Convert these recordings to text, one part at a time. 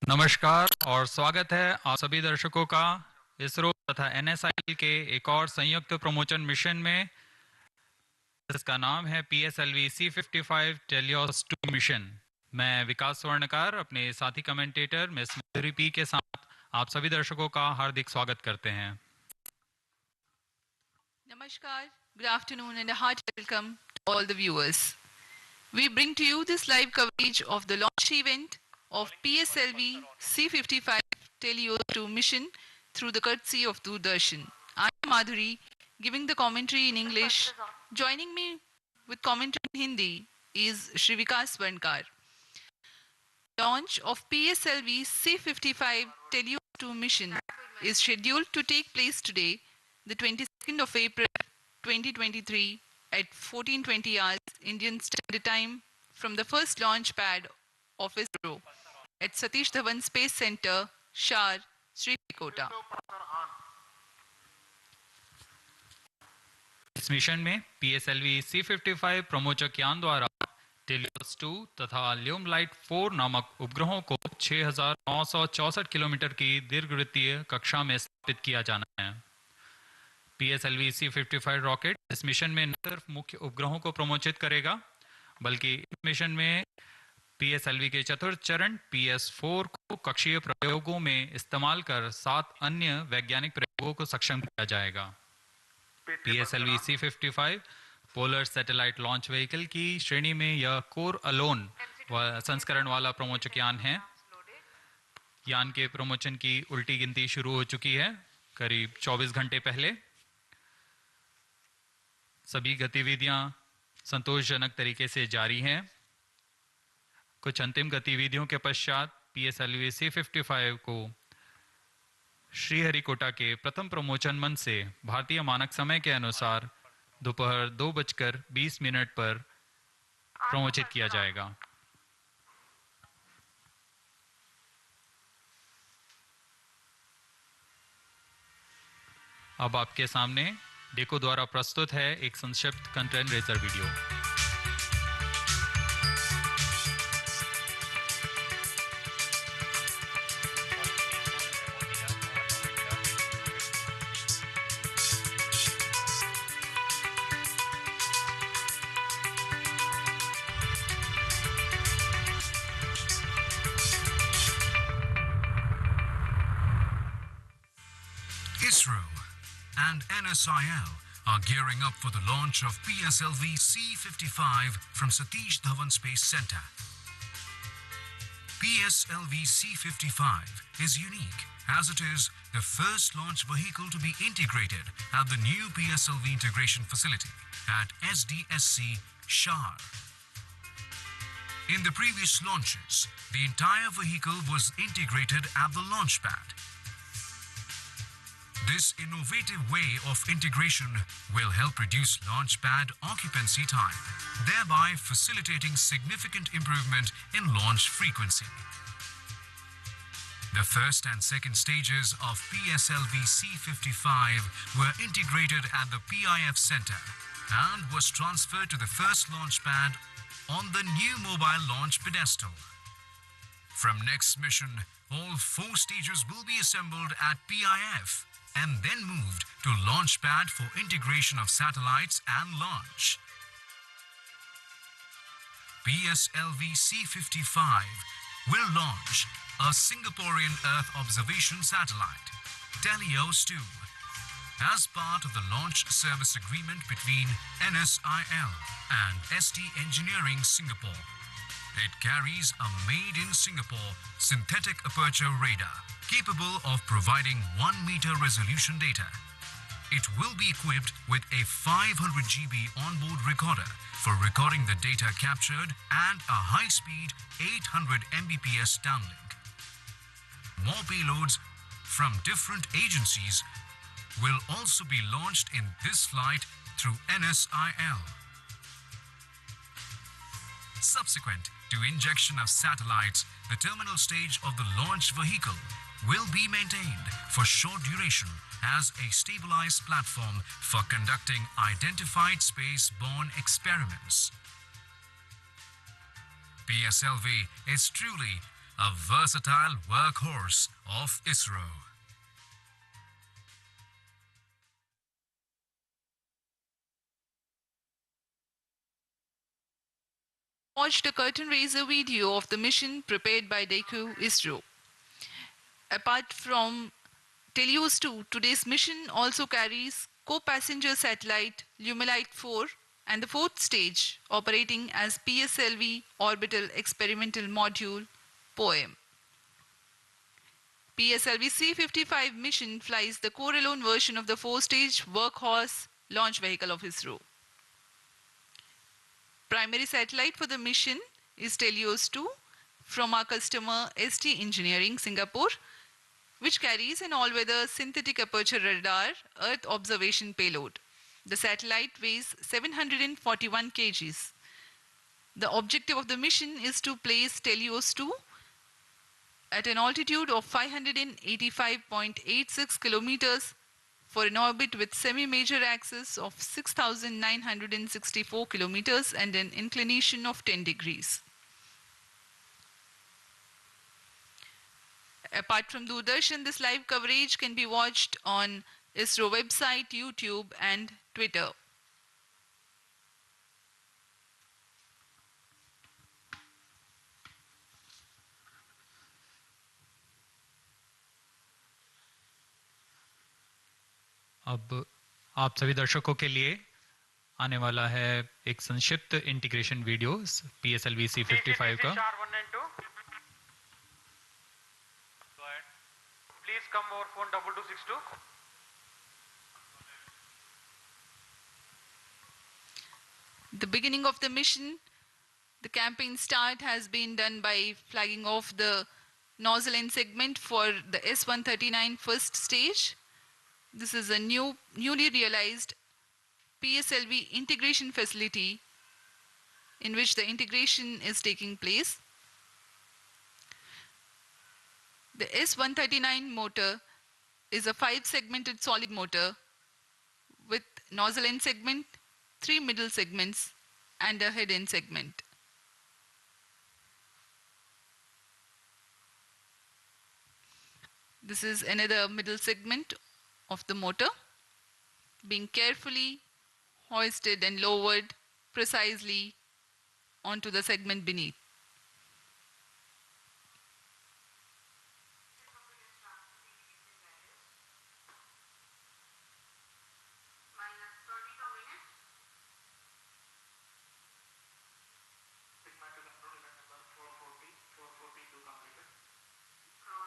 नमस्कार और स्वागत है आप सभी दर्शकों का इसरो तथा एनएसआई के एक और संयुक्त प्रमोशन मिशन में, जिसका नाम है PSLV C55 टेलियोस 2 मिशन। मैं विकास स्वर्णकार अपने साथी कमेंटेटर मिस मधुरी पी के साथ आप सभी दर्शकों का हार्दिक स्वागत करते हैं। Namaskar, good afternoon, and a hearty welcome to all the viewers. We bring to you this live coverage of the launch event of PSLV C55 TeLEOS-2 mission through the courtesy of Doordarshan. I am Madhuri, giving the commentary in English. Joining me with commentary in Hindi is Shri Vikas Swarnkar. Launch of PSLV C55 TeLEOS-2 mission is scheduled to take place today, the 22nd of April 2023 at 14:20 hours Indian Standard Time from the first launch pad of ISRO at Sathish Dhawan Space Center, Shar, Sriharikota. इस mission में PSLV C55 प्रमोचक यान द्वारा TeLEOS-2 तथा ल्यूम light 4 नामक उपग्रहों को 6,964 kilometre की दीर्घवृत्तीय कक्षा में स्थापित किया जाना है। PSLV C55 रॉकेट इस मिशन में न सिर्फ मुख्य उपग्रहों को प्रमोचित करेगा, बल्कि इस मिशन में PSLV के चतुर्थ चरण PS4 को कक्षीय प्रयोगों में इस्तेमाल कर 7 अन्य वैज्ञानिक प्रयोगों को सक्षम किया जाएगा। PSLV C55 polar satellite launch vehicle की श्रेणी में यह कोर अलोन संस्करण वाला प्रमोचक यान है। यान के प्रमोचन की उल्टी गिनती शुरू हो चुकी है करीब 24 घंटे पहले। सभी गतिविधियां संतोषजनक तरीके से जारी हैं। कुछ अंतिम गतिविधियों के पश्चात PSLV C55 को श्रीहरिकोटा के प्रथम प्रमोचन मंच से भारतीय मानक समय के अनुसार दोपहर 2:20 पर प्रमोचित किया जाएगा। अब आपके सामने डेको द्वारा प्रस्तुत है एक संक्षिप्त curtain raiser video. ISRO and NSIL are gearing up for the launch of PSLV C55 from Sathish Dhawan Space Center. PSLV C55 is unique as it is the first launch vehicle to be integrated at the new PSLV integration facility at SDSC Shar. In the previous launches, the entire vehicle was integrated at the launch pad. This innovative way of integration will help reduce launch pad occupancy time, thereby facilitating significant improvement in launch frequency. The first and second stages of PSLV C55 were integrated at the PIF Center and was transferred to the first launch pad on the new mobile launch pedestal. From next mission, all 4 stages will be assembled at PIF and then moved to launch pad for integration of satellites and launch. PSLV C55 will launch a Singaporean Earth observation satellite, TeLEOS-2, as part of the launch service agreement between NSIL and ST Engineering Singapore. It carries a made-in-Singapore synthetic aperture radar capable of providing 1-meter resolution data. It will be equipped with a 500 GB onboard recorder for recording the data captured and a high-speed 800 Mbps downlink. More payloads from different agencies will also be launched in this flight through NSIL. Subsequent to injection of satellites, the terminal stage of the launch vehicle will be maintained for short duration as a stabilized platform for conducting identified space-borne experiments. PSLV is truly a versatile workhorse of ISRO. Watched a curtain raiser video of the mission prepared by DECU ISRO. Apart from TeLEOS-2, today's mission also carries co-passenger satellite LUMILITE 4 and the fourth stage operating as PSLV Orbital Experimental Module POEM. PSLV-C55 mission flies the core-alone version of the four-stage workhorse launch vehicle of ISRO. Primary satellite for the mission is TeLEOS-2 from our customer ST Engineering, Singapore, which carries an all-weather synthetic aperture radar Earth observation payload. The satellite weighs 741 kgs. The objective of the mission is to place TeLEOS-2 at an altitude of 585.86 kilometers for an orbit with semi-major axis of 6,964 kilometers and an inclination of 10 degrees. Apart from Doordarshan, this live coverage can be watched on ISRO website, YouTube and Twitter. अब आप सभी दर्शकों के लिए आने वाला है एक संक्षिप्त इंटीग्रेशन वीडियो PSLV C55 का। Please come over phone 2262. The beginning of the mission, the campaign start has been done by flagging off the nozzle end segment for the S139 first stage. This is a newly realized PSLV integration facility in which the integration is taking place. The S139 motor is a 5-segmented solid motor with nozzle end segment, 3 middle segments and a head end segment. This is another middle segment of the motor being carefully hoisted and lowered precisely onto the segment beneath.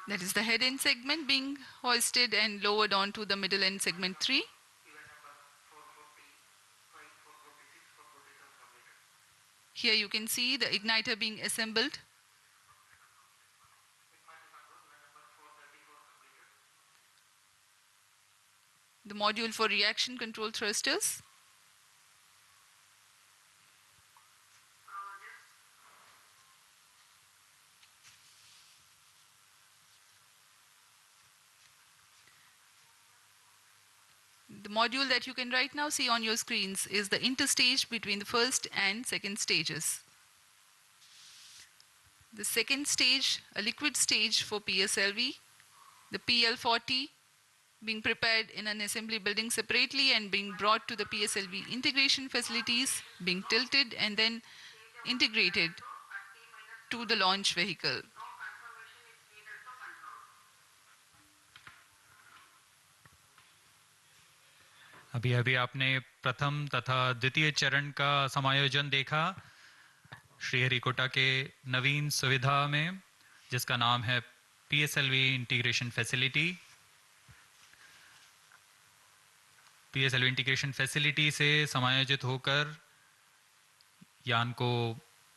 That is the head end segment being hoisted and lowered onto the middle end segment 3. Here you can see the igniter being assembled. The module for reaction control thrusters. The module that you can right now see on your screens is the interstage between the first and second stages. The second stage, a liquid stage for PSLV, the PL40 being prepared in an assembly building separately and being brought to the PSLV integration facilities, being tilted and then integrated to the launch vehicle. अभी अभी आपने प्रथम तथा द्वितीय चरण का समायोजन देखा श्रीहरिकोटा के नवीन सुविधा में, जिसका नाम है PSLV integration facility. PSLV integration facility से समायोजित होकर यान को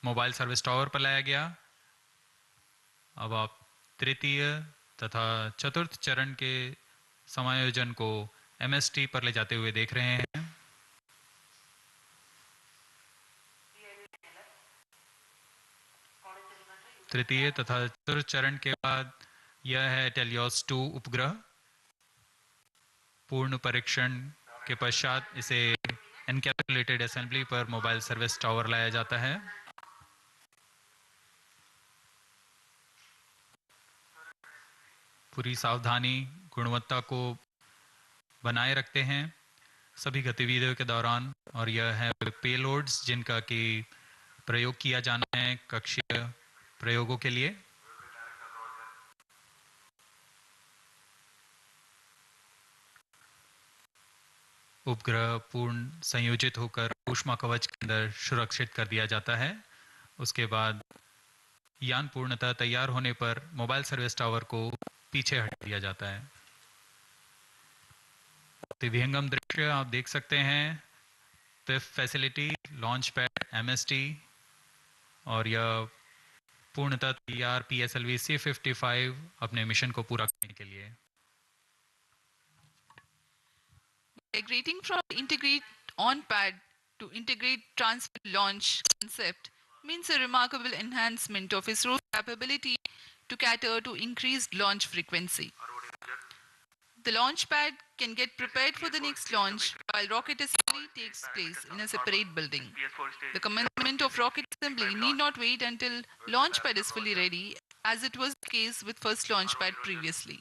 मोबाइल सर्विस टावर पर लाया गया। अब आप तृतीय तथा चतुर्थ चरण के समायोजन को MST पर ले जाते हुए देख रहे हैं। तृतीय तथा चतुर्थ चरण के बाद यह है TeLEOS-2 उपग्रह। पूर्ण परीक्षण के पश्चात इसे एनकैप्सुलेटेड असेंबली पर मोबाइल सर्विस टावर लाया जाता है। पूरी सावधानी गुणवत्ता को बनाए रखते हैं सभी गतिविधियों के दौरान, और यह है पेलोड्स जिनका कि प्रयोग किया जाना है कक्षीय प्रयोगों के लिए। उपग्रह पूर्ण संयोजित होकर ऊष्मा कवच के अंदर सुरक्षित कर दिया जाता है। उसके बाद यान पूर्णतः तैयार होने पर मोबाइल सर्विस टावर को पीछे हटा दिया जाता है। विहंगम दृश्य आप देख सकते हैं। PIFF facility, launch pad, MST, और यह पूर्णतः तैयार PSLV-C55 अपने मिशन को पूरा करने के लिए। Migrating from integrate on-pad to integrate transfer launch concept means a remarkable enhancement of ISRO's capability to cater to increased launch frequency. The launch pad can get prepared for the next launch while rocket assembly takes place in a separate building. The commencement of rocket assembly need not wait until launch pad is fully ready, as it was the case with first launch pad previously.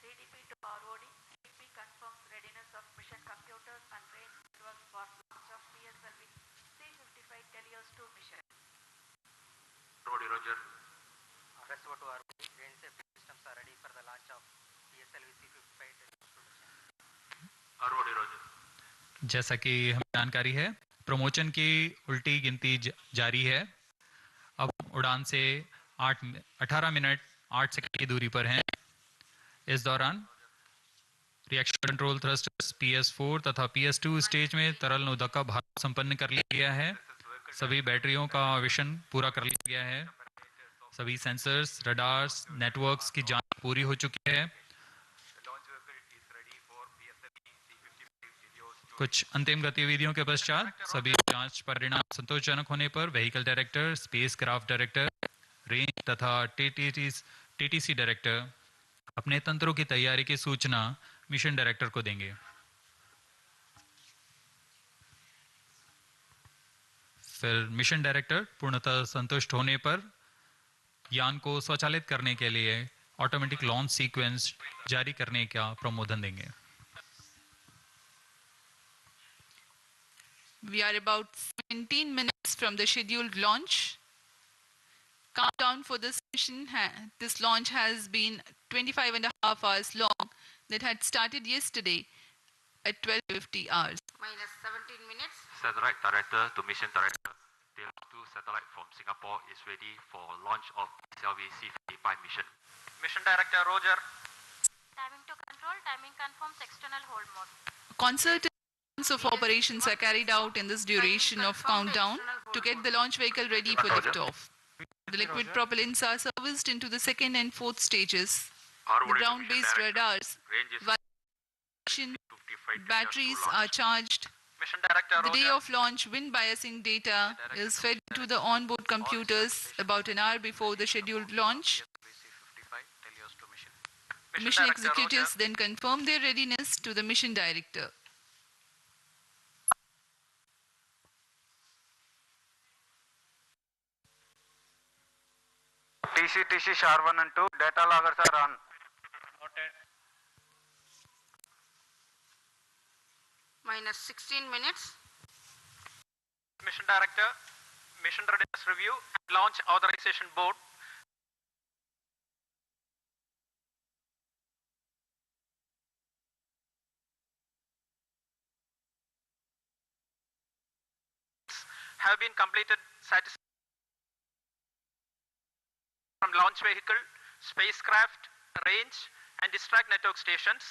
CDP to ROD, CDP confirms readiness of mission computers and range networks for launch of PSLV-C55 TeLEOS-2 mission. Roger. Resto to ROD, range safety systems are ready for the launch of PSLV-C55 TeLEOS-2 mission. Roger. जैसा कि हमें जानकारी है, promotion की उल्टी गिनती जारी है। अब उड़ान से 18 मिनट 8 सेकंड की दूरी पर हैं। इस दौरान रिएक्शन कंट्रोल थ्रस्टर्स PS4 तथा PS2 स्टेज में तरल नोदक का भार संपन्न कर लिया गया है। सभी बैटरियों का आवेशन पूरा कर लिया गया है। सभी सेंसर्स, रडार्स, नेटवर्क्स की जांच पूरी हो चुकी है। कुछ अंतिम गतिविधियों के पश्चात सभी जांच परिणाम संतोषजनक होने पर vehicle director, spacecraft director, range तथा TTC डायरेक्टर अपने तंत्रों की तैयारी की सूचना मिशन डायरेक्टर को देंगे। फिर मिशन डायरेक्टर पूर्णतः संतुष्ट होने पर यान को स्वचालित करने के लिए ऑटोमेटिक लॉन्च सीक्वेंस जारी करने का प्रमोदन देंगे। We are about 17 minutes from the scheduled launch. Countdown for this mission, this launch has been 25.5 hours long, that had started yesterday at 12:50 hours. Minus 17 minutes. Satellite director to mission director. TeLEOS-2 satellite from Singapore is ready for launch of PSLV-C55 mission. Mission director Roger. Timing to control, timing confirms external hold mode. Concerted of operations are carried out in this duration of countdown to get the launch vehicle ready for liftoff. The liquid propellants are serviced into the second and fourth stages. The ground-based radars, batteries are charged. Mission director The day Roger. of launch, wind biasing data is fed to the onboard computers about an hour before the scheduled launch. Mission director executives Roger. then confirm their readiness to the mission director. TC SHAR 1 and 2 data loggers are on. Noted. Minus 16 minutes. Mission director, mission readiness review and launch authorization board. Have been completed satisfactorily from launch vehicle, spacecraft, range and distract network stations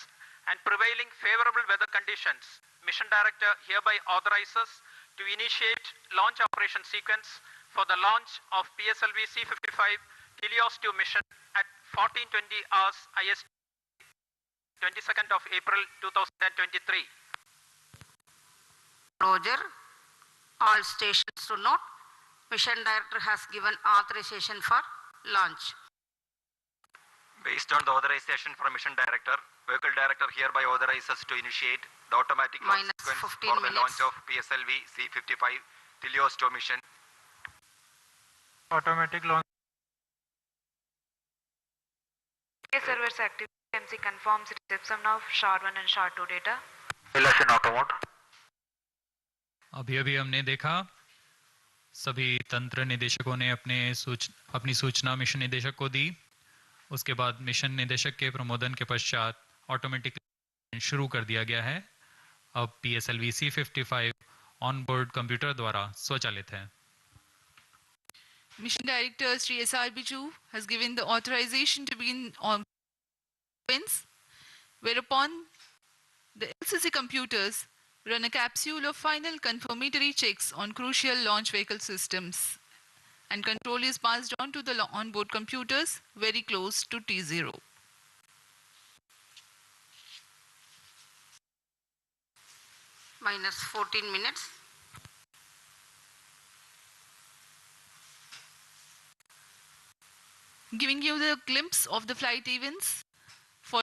and prevailing favorable weather conditions. Mission director hereby authorizes to initiate launch operation sequence for the launch of PSLV-C55 TeLEOS-2 mission at 14:20 hours IST, 22nd of April 2023. Roger. All stations to note. Mission director has given authorization for launch. Based on the authorization from mission director, vehicle director hereby authorizes to initiate the automatic launch Minus sequence 15 for the minutes. launch of PSLV-C55 TeLEOS-2 mission. Automatic launch. Servers active. MC confirms reception of SHAR-1 and SHAR-2 data. Simulation auto mode. अभी अभी हमने देखा सभी तंत्र निदेशकों ने अपनी सूचना मिशन निदेशक को दी। उसके बाद मिशन निदेशक के प्रमोदन के पश्चात ऑटोमेटिक शुरू कर दिया गया है। अब PSLV-C55 ऑन बोर्ड कंप्यूटर द्वारा स्वचालित है। Mission Director Sri SRB2 has given the authorization to begin on sequence, whereupon the LCC computers run a capsule of final confirmatory checks on crucial launch vehicle systems, and control is passed on to the onboard computers very close to T0. Minus 14 minutes. Giving you the glimpse of the flight events for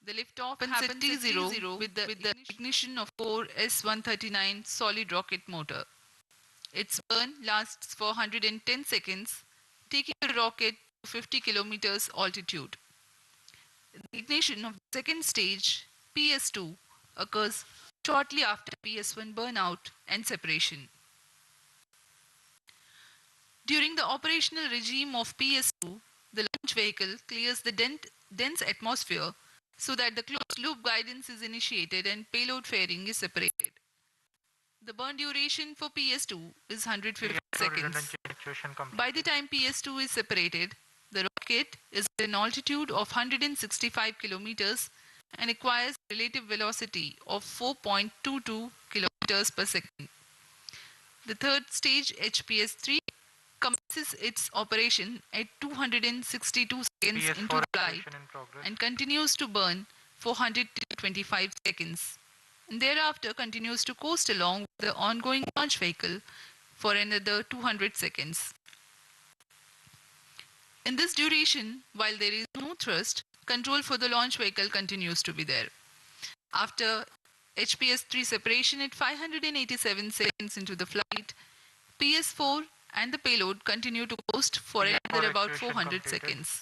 the liftoff happens at T0 with the ignition of 4 S-139 solid rocket motor. Its burn lasts for 110 seconds, taking the rocket to 50 kilometers altitude. The ignition of the second stage, PS2, occurs shortly after PS1 burnout and separation. During the operational regime of PS2, the launch vehicle clears the dense atmosphere so that the closed loop guidance is initiated and payload fairing is separated. The burn duration for PS2 is 150 seconds. By the time PS2 is separated, the rocket is at an altitude of 165 kilometers and acquires relative velocity of 4.22 kilometers per second. The third stage, HPS-3, commences its operation at 262 seconds into the flight and continues to burn for 125 seconds. And thereafter continues to coast along with the ongoing launch vehicle for another 200 seconds. In this duration, while there is no thrust, control for the launch vehicle continues to be there. After HPS-3 separation at 587 seconds into the flight, PS4 and the payload continue to coast for another about 400 seconds.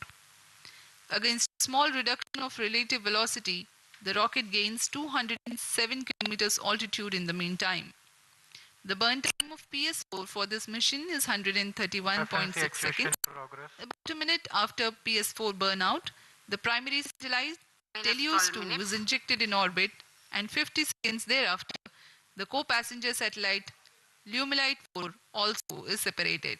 Against a small reduction of relative velocity, the rocket gains 207 kilometers altitude in the meantime. The burn time of PS4 for this mission is 131.6 seconds. About a minute after PS4 burnout, the primary satellite TeLEOS-2 is injected in orbit, and 50 seconds thereafter, the co-passenger satellite LumiLight-4 also is separated.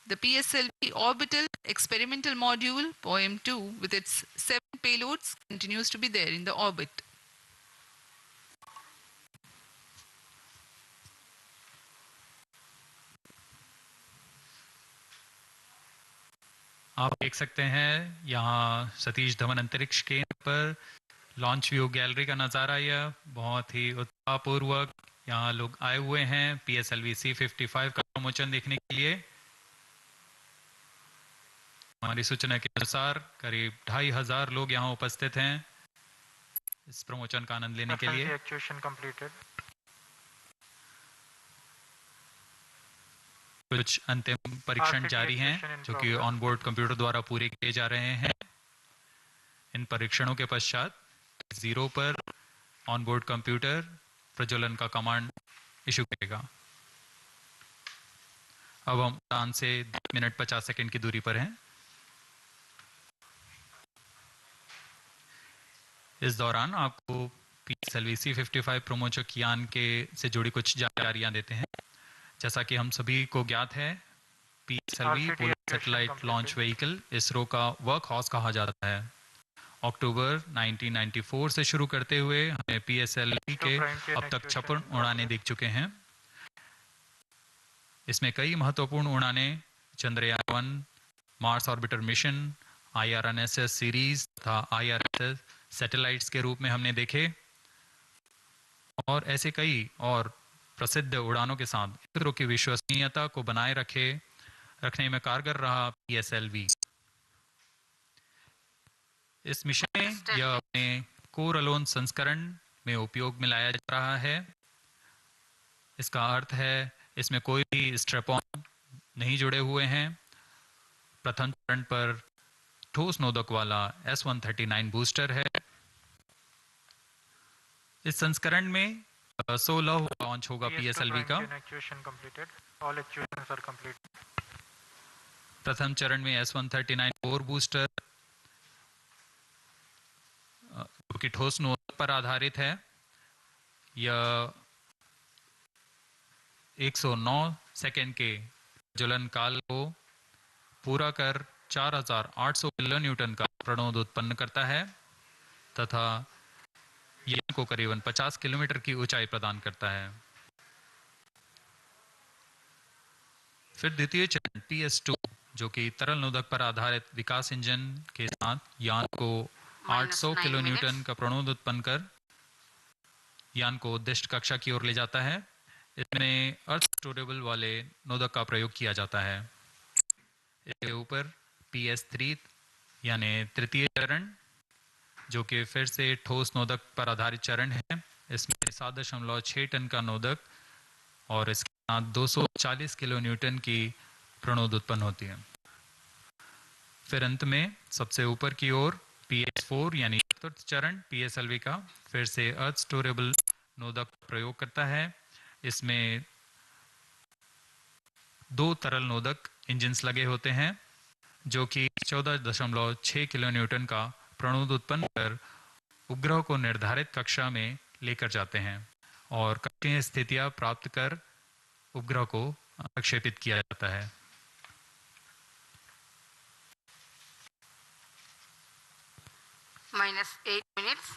The PSLV orbital experimental module POEM-2 with its 7 payloads continues to be there in the orbit. आप देख सकते हैं यहाँ सतीश धवन अंतरिक्ष केंद्र पर launch view gallery का नज़ारा। यह बहुत ही उत्साहपूर्वक यहाँ लोग आए हुए हैं PSLV-C55 का प्रमोशन देखने के लिए। हमारी सूचना के अनुसार करीब 2500 लोग यहाँ उपस्थित हैं इस प्रमोशन का आनंद लेने के लिए। कुछ अंतिम परीक्षण जारी हैं जो कि ऑन बोर्ड कंप्यूटर द्वारा पूरे किए जा रहे हैं। इन परीक्षणों के पश्चात 0 पर ऑन बोर्ड कंप्यूटर प्रज्वलन का कमांड इशू करेगा। अब हम उड़ान से 2 मिनट 50 सेकंड की दूरी पर हैं। इस दौरान आपको PSLV-C55 प्रमोचक यान के से जुड़ी कुछ जानकारियां देते हैं। जैसा कि हम सभी को ज्ञात है, PSLV polar satellite launch vehicle ISRO का वर्क हॉर्स कहा जाता है। अक्टूबर 1994 से शुरू करते हुए हमें PSLV के अब तक 56 उड़ानें दिख चुके हैं। इसमें कई महत्वपूर्ण उड़ानें Chandrayaan 1, Mars orbiter mission, IRNSS series तथा IRSS सैटेलाइट्स के रूप में हमने देखे और ऐसे कई और प्रसिद्ध उड़ानों के साथ इसरो की विश्वसनीयता को बनाए रखने में कारगर रहा PSLV। इस मिशन में यह अपने कोर अलोन संस्करण में उपयोग में लाया जा रहा है। इसका अर्थ है इसमें कोई भी स्ट्रैप ऑन नहीं जुड़े हुए हैं प्रथम चरण पर ठोस नोदक वाला S139 बूस्टर है। इस संस्करण में 16 लॉन्च होगा PSLV का। प्रथम चरण में S139 4 बूस्टर जो कि ठोस नोदक पर आधारित है। यह 109 सेकेंड के ज्वलन काल को पूरा कर 4800 किलो न्यूटन का प्रणोद उत्पन्न करता है तथा यान को करीबन 50 किलोमीटर की ऊंचाई प्रदान करता है। फिर द्वितीय चरण PS2 जो कि तरल नोदक पर आधारित विकास इंजन के साथ यान को 800 किलो न्यूटन का प्रणोद उत्पन्न कर यान को उद्दिष्ट कक्षा की ओर ले जाता है। इसमें अर्थ स्टोरेबल वाले नोदक का प्रयोग किया जाता है। इसके ऊपर PS3 यानी तृतीय चरण जो कि फिर से ठोस नोदक पर आधारित चरण है। इसमें 7.6 टन का नोदक और इसके साथ 240 किलो न्यूटन की प्रणोद उत्पन्न होती है। फिर अंत में सबसे ऊपर की ओर PS4 यानी चतुर्थ चरण PSLV का फिर से अर्थ स्टोरेबल नोदक प्रयोग करता है। इसमें 2 तरल नोदक इंजिन्स लगे होते हैं जो कि 14.6 किलो न्यूटन का प्रणोद उत्पन्न कर उपग्रह को निर्धारित कक्षा में लेकर जाते हैं और कक्षीय स्थितियां प्राप्त कर उपग्रह को प्रक्षेपित किया जाता है। -8 minutes.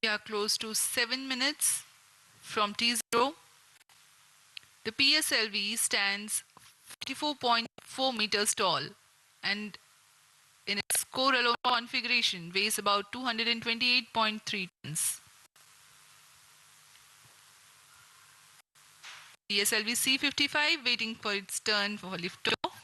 We are close to 7 minutes from T0. The PSLV stands 54.4 meters tall and in its core alone configuration weighs about 228.3 tons. PSLV-C55 waiting for its turn for liftoff.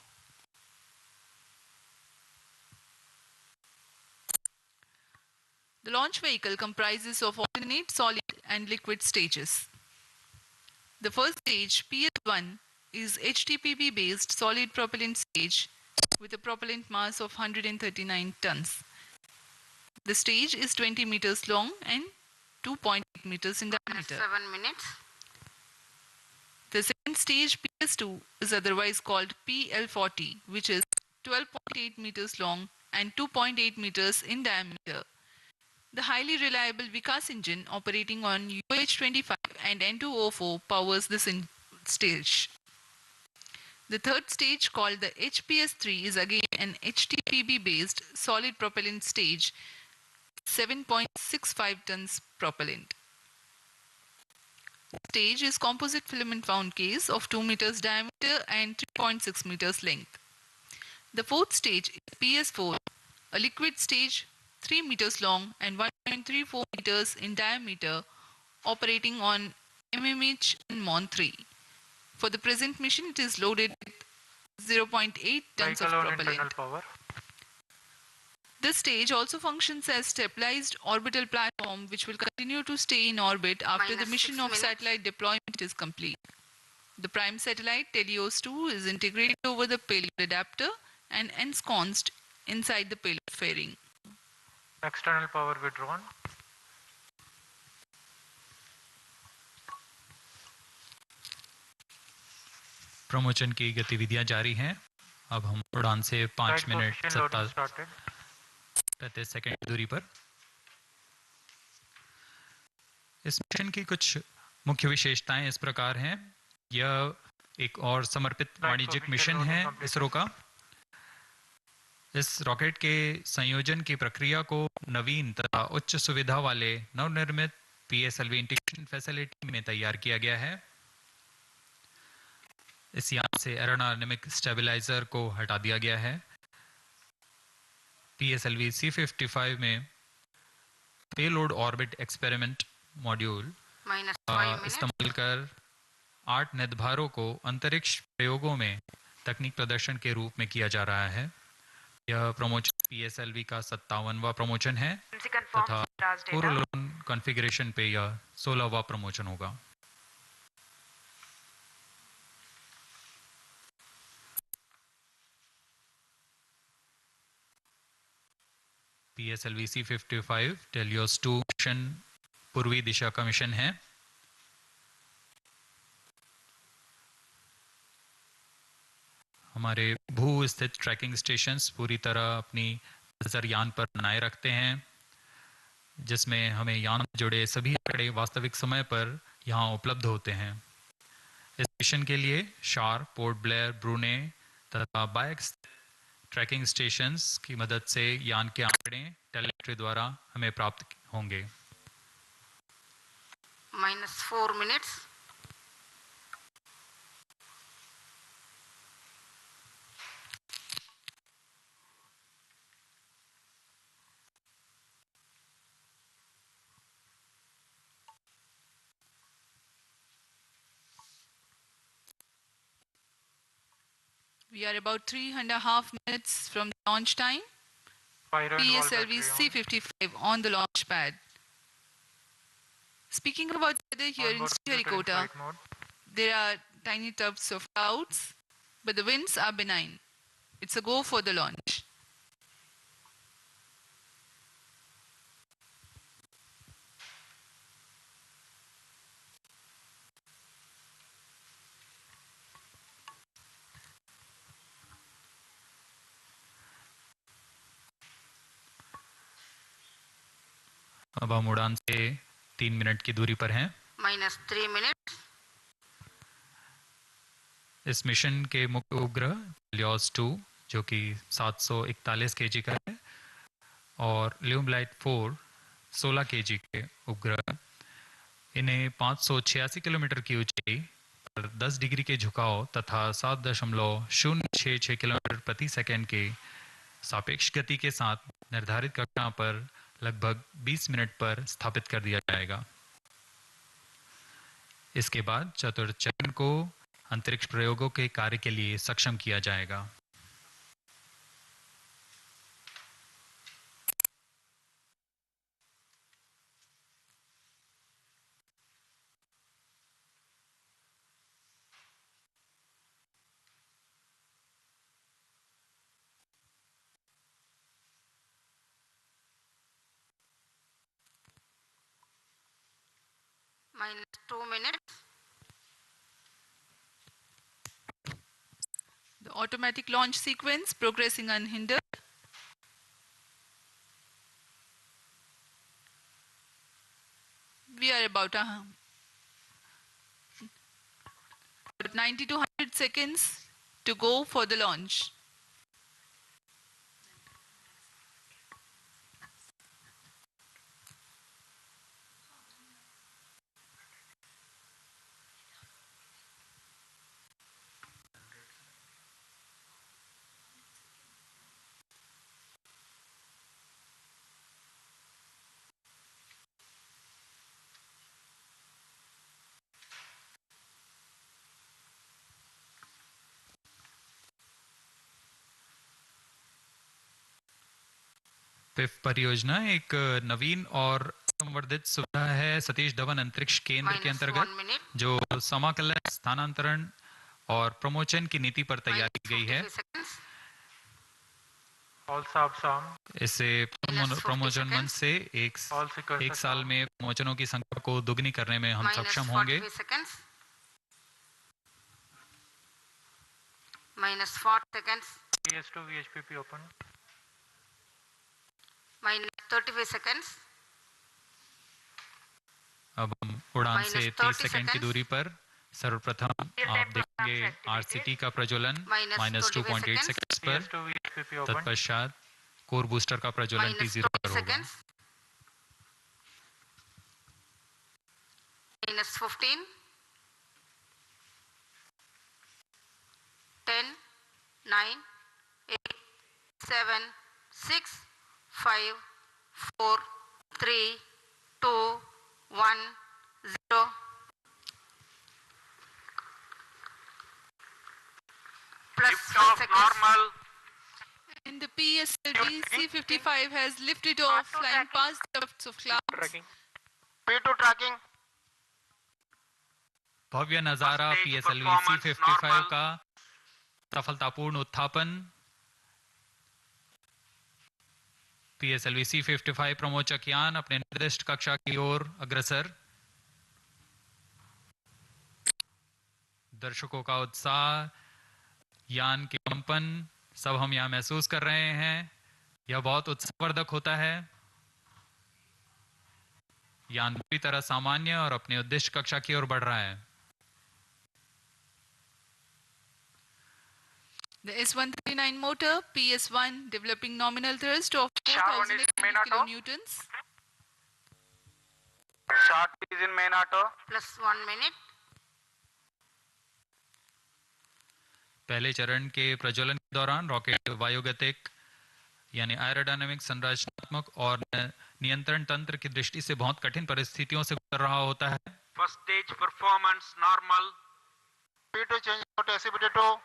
The launch vehicle comprises of alternate solid and liquid stages. The first stage, PS1, is HTPB based solid propellant stage with a propellant mass of 139 tons. The stage is 20 meters long and 2.8 meters in diameter. 7 minutes. The second stage, PS2, is otherwise called PL40, which is 12.8 meters long and 2.8 meters in diameter. The highly reliable Vikas engine operating on UH25 and N2O4 powers this stage. The third stage, called the HPS3, is again an HTPB based solid propellant stage, 7.65 tons propellant. The stage is composite filament wound case of 2 meters diameter and 3.6 meters length. The fourth stage is PS4, a liquid stage 3 meters long and 1.34 meters in diameter, operating on MMH and MON3. For the present mission, it is loaded with 0.8 tons of propellant. This stage also functions as stabilized orbital platform which will continue to stay in orbit after the mission of satellite deployment is complete. The prime satellite TeLEOS-2 is integrated over the payload adapter and ensconced inside the payload fairing. External power withdrawn. Promotion की गतिविधियां जारी हैं। अब हम उड़ान से 5 minute 37 second दूरी पर। इस मिशन की कुछ मुख्य विशेषताएं इस प्रकार हैं। यह एक और समर्पित वाणिज्यिक मिशन है इसरो का। इस रॉकेट के संयोजन की प्रक्रिया को नवीन तथा उच्च सुविधा वाले नवनिर्मित PSLV इंटीग्रेशन फैसिलिटी में तैयार किया गया है। इस यान से एरोडायनेमिक स्टेबलाइजर को हटा दिया गया है। PSLV-C55 में पेलोड ऑर्बिट एक्सपेरिमेंट मॉड्यूल इस्तेमाल कर 8 निर्धारों को अंतरिक्ष प्रयोगों में तकनीक प्रदर्शन के रूप में किया जा रहा है। यह प्रमोशन PSLV का 57वां प्रमोशन है MC confirms तथा TAS data. पूर्व लोन कॉन्फ़िगरेशन पे यह 16वां प्रमोशन होगा। PSLV-C55 TeLEOS-2 मिशन पूर्वी दिशा का मिशन है। हमारे भू स्थित ट्रैकिंग स्टेशंस पूरी तरह अपनी नजर यान पर बनाए रखते हैं, जिसमें हमें यान से जुड़े सभी आंकड़े वास्तविक समय पर यहाँ उपलब्ध होते हैं। इस मिशन के लिए शार, पोर्ट ब्लेयर, ब्रूने तथा बायक ट्रैकिंग स्टेशंस की मदद से यान के आंकड़े टेलीमेट्री द्वारा हमें प्राप्त होंगे। -4 minutes. We are about 3.5 minutes from the launch time. Pyro and wall battery on. PSLV-C55 on the launch pad. Speaking about weather here in Onboard computer in Sriharikota, flight mode. there are tiny tufts of clouds, but the winds are benign. It's a go for the launch. अब हम उड़ान से 3 minute की दूरी पर हैं। -3 minutes. इस mission के मुख्य उपग्रह TeLEOS-2 जो कि 741 kg का है और ल्यूमलाइट 4 16 kg के उपग्रह, इन्हें 586 किलोमीटर की ऊंचाई पर 10 डिग्री के झुकाव तथा 7.066 किलोमीटर प्रति सेकंड के सापेक्ष गति के साथ निर्धारित कक्षा पर लगभग 20 मिनट पर स्थापित कर दिया जाएगा। इसके बाद चतुर्थ चरण को अंतरिक्ष प्रयोगों के कार्य के लिए सक्षम किया जाएगा। -2 minutes. The automatic launch sequence progressing unhindered. We are about 90 to 100 seconds to go for the launch. PIFF परियोजना एक नवीन और संवर्धित सुविधा है सतीश धवन अंतरिक्ष केंद्र के -1 अंतर्गत, minute. जो समाकलन, स्थानांतरण और प्रमोशन की नीति पर तैयार की गई है। -53 seconds. All subs arm. इससे -50 प्रमोशन मंच seconds. से All seekers एक साल में प्रमोशनों की संख्या को दुगनी करने में हम सक्षम होंगे। -43 seconds. -40 seconds. PS2 VHPP open. -35 seconds. अब हम उड़ान से 30 -30 सेकंड की seconds. दूरी पर सर्वप्रथम आप देखेंगे RCT का प्रज्वलन -2.8 सेकंड्स पर, PS2 VHPP open. तत्पश्चात कोर बूस्टर का प्रज्वलन T0 पर -20 होगा। seconds. -15. 10, 9, 8, 7, 6, 5, 4, 3, 2, 1, 0. Plus 5 seconds. Normal. And the PSLV-C55 has lifted off, flying past the tufts of clouds. Tracking. P2 tracking. भव्य नजारा PSLV C55 का सफलतापूर्ण उत्थापन। PSLV C55 प्रमोचक यान अपने निर्दिष्ट कक्षा की ओर अग्रसर। दर्शकों का उत्साह, यान के कंपन सब हम यहां महसूस कर रहे हैं। यह बहुत उत्साहवर्धक होता है। यान पूरी तरह सामान्य और अपने उद्देश्य कक्षा की ओर बढ़ रहा है। The S139 motor PS1 developing nominal thrust of 4,080 kilonewtons. Short is in main auto. Plus 1 minute. पहले चरण के प्रज्वलन के दौरान रॉकेट वायुगतिक यानी एरोडायनामिक, संरचनात्मक और नियंत्रण तंत्र की दृष्टि से बहुत कठिन परिस्थितियों से गुजर रहा होता है। First stage performance normal. P2 change out SCBT2.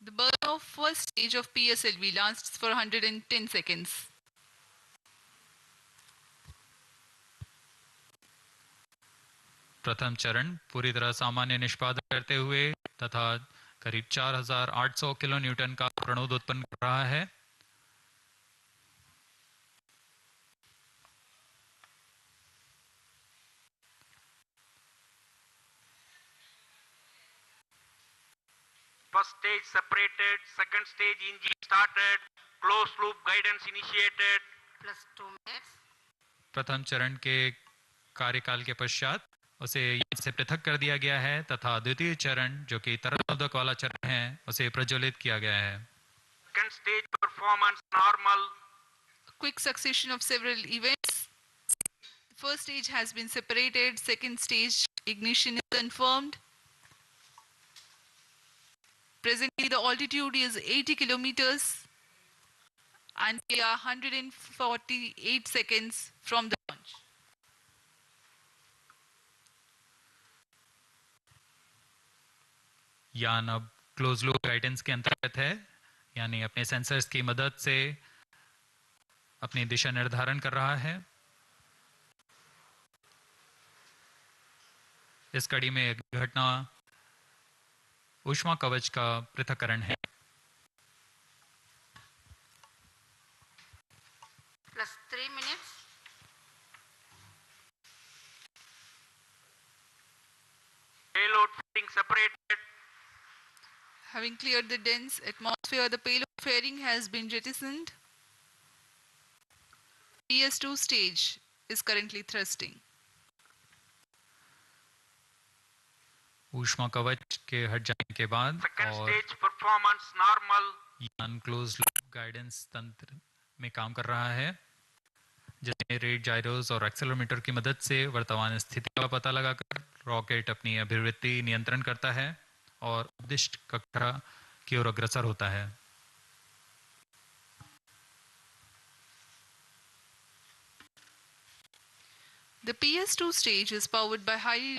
The burn of first stage of PSLV lasts for 110 seconds. प्रथम चरण पूरी तरह सामान्य निष्पादन करते हुए तथा करीब 4,800 किलो न्यूटन का प्रणोद उत्पन्न कर रहा है। First stage separated, second stage engine started, closed loop guidance initiated. Plus 2 minutes. प्रथम चरण के कार्यकाल के पश्चात उसे यहाँ से पृथक कर दिया गया है तथा द्वितीय चरण जो कि तरलउद्दक वाला चरण है उसे प्रज्वलित किया गया है। Second stage performance normal. A quick succession of several events. The first stage has been separated, second stage ignition is confirmed. Presently the altitude is 80 kilometers and we are 148 seconds from the launch. यान अब close loop guidance के अंतर्गत है, यानी अपने sensors की मदद से अपनी दिशा निर्धारण कर रहा है। इस कड़ी में एक घटना ऊष्मा कवच का पृथक्करण है। Plus 3 minutes. Payload fitting separated. Having cleared the dense atmosphere, the payload fairing has been jettisoned. PS2 stage is currently thrusting. ऊष्मा कवच के हट जाने के बाद Second और stage performance normal. यान क्लोज लूप गाइडेंस तंत्र में काम कर रहा है, जिसमें रेट, जायरोस और एक्सेलेरोमीटर की मदद से वर्तमान स्थिति का पता लगाकर रॉकेट अपनी अभिवृत्ति नियंत्रण करता है और उद्दिष्ट कक्षा की ओर अग्रसर होता है। The PS2 stage is powered by highly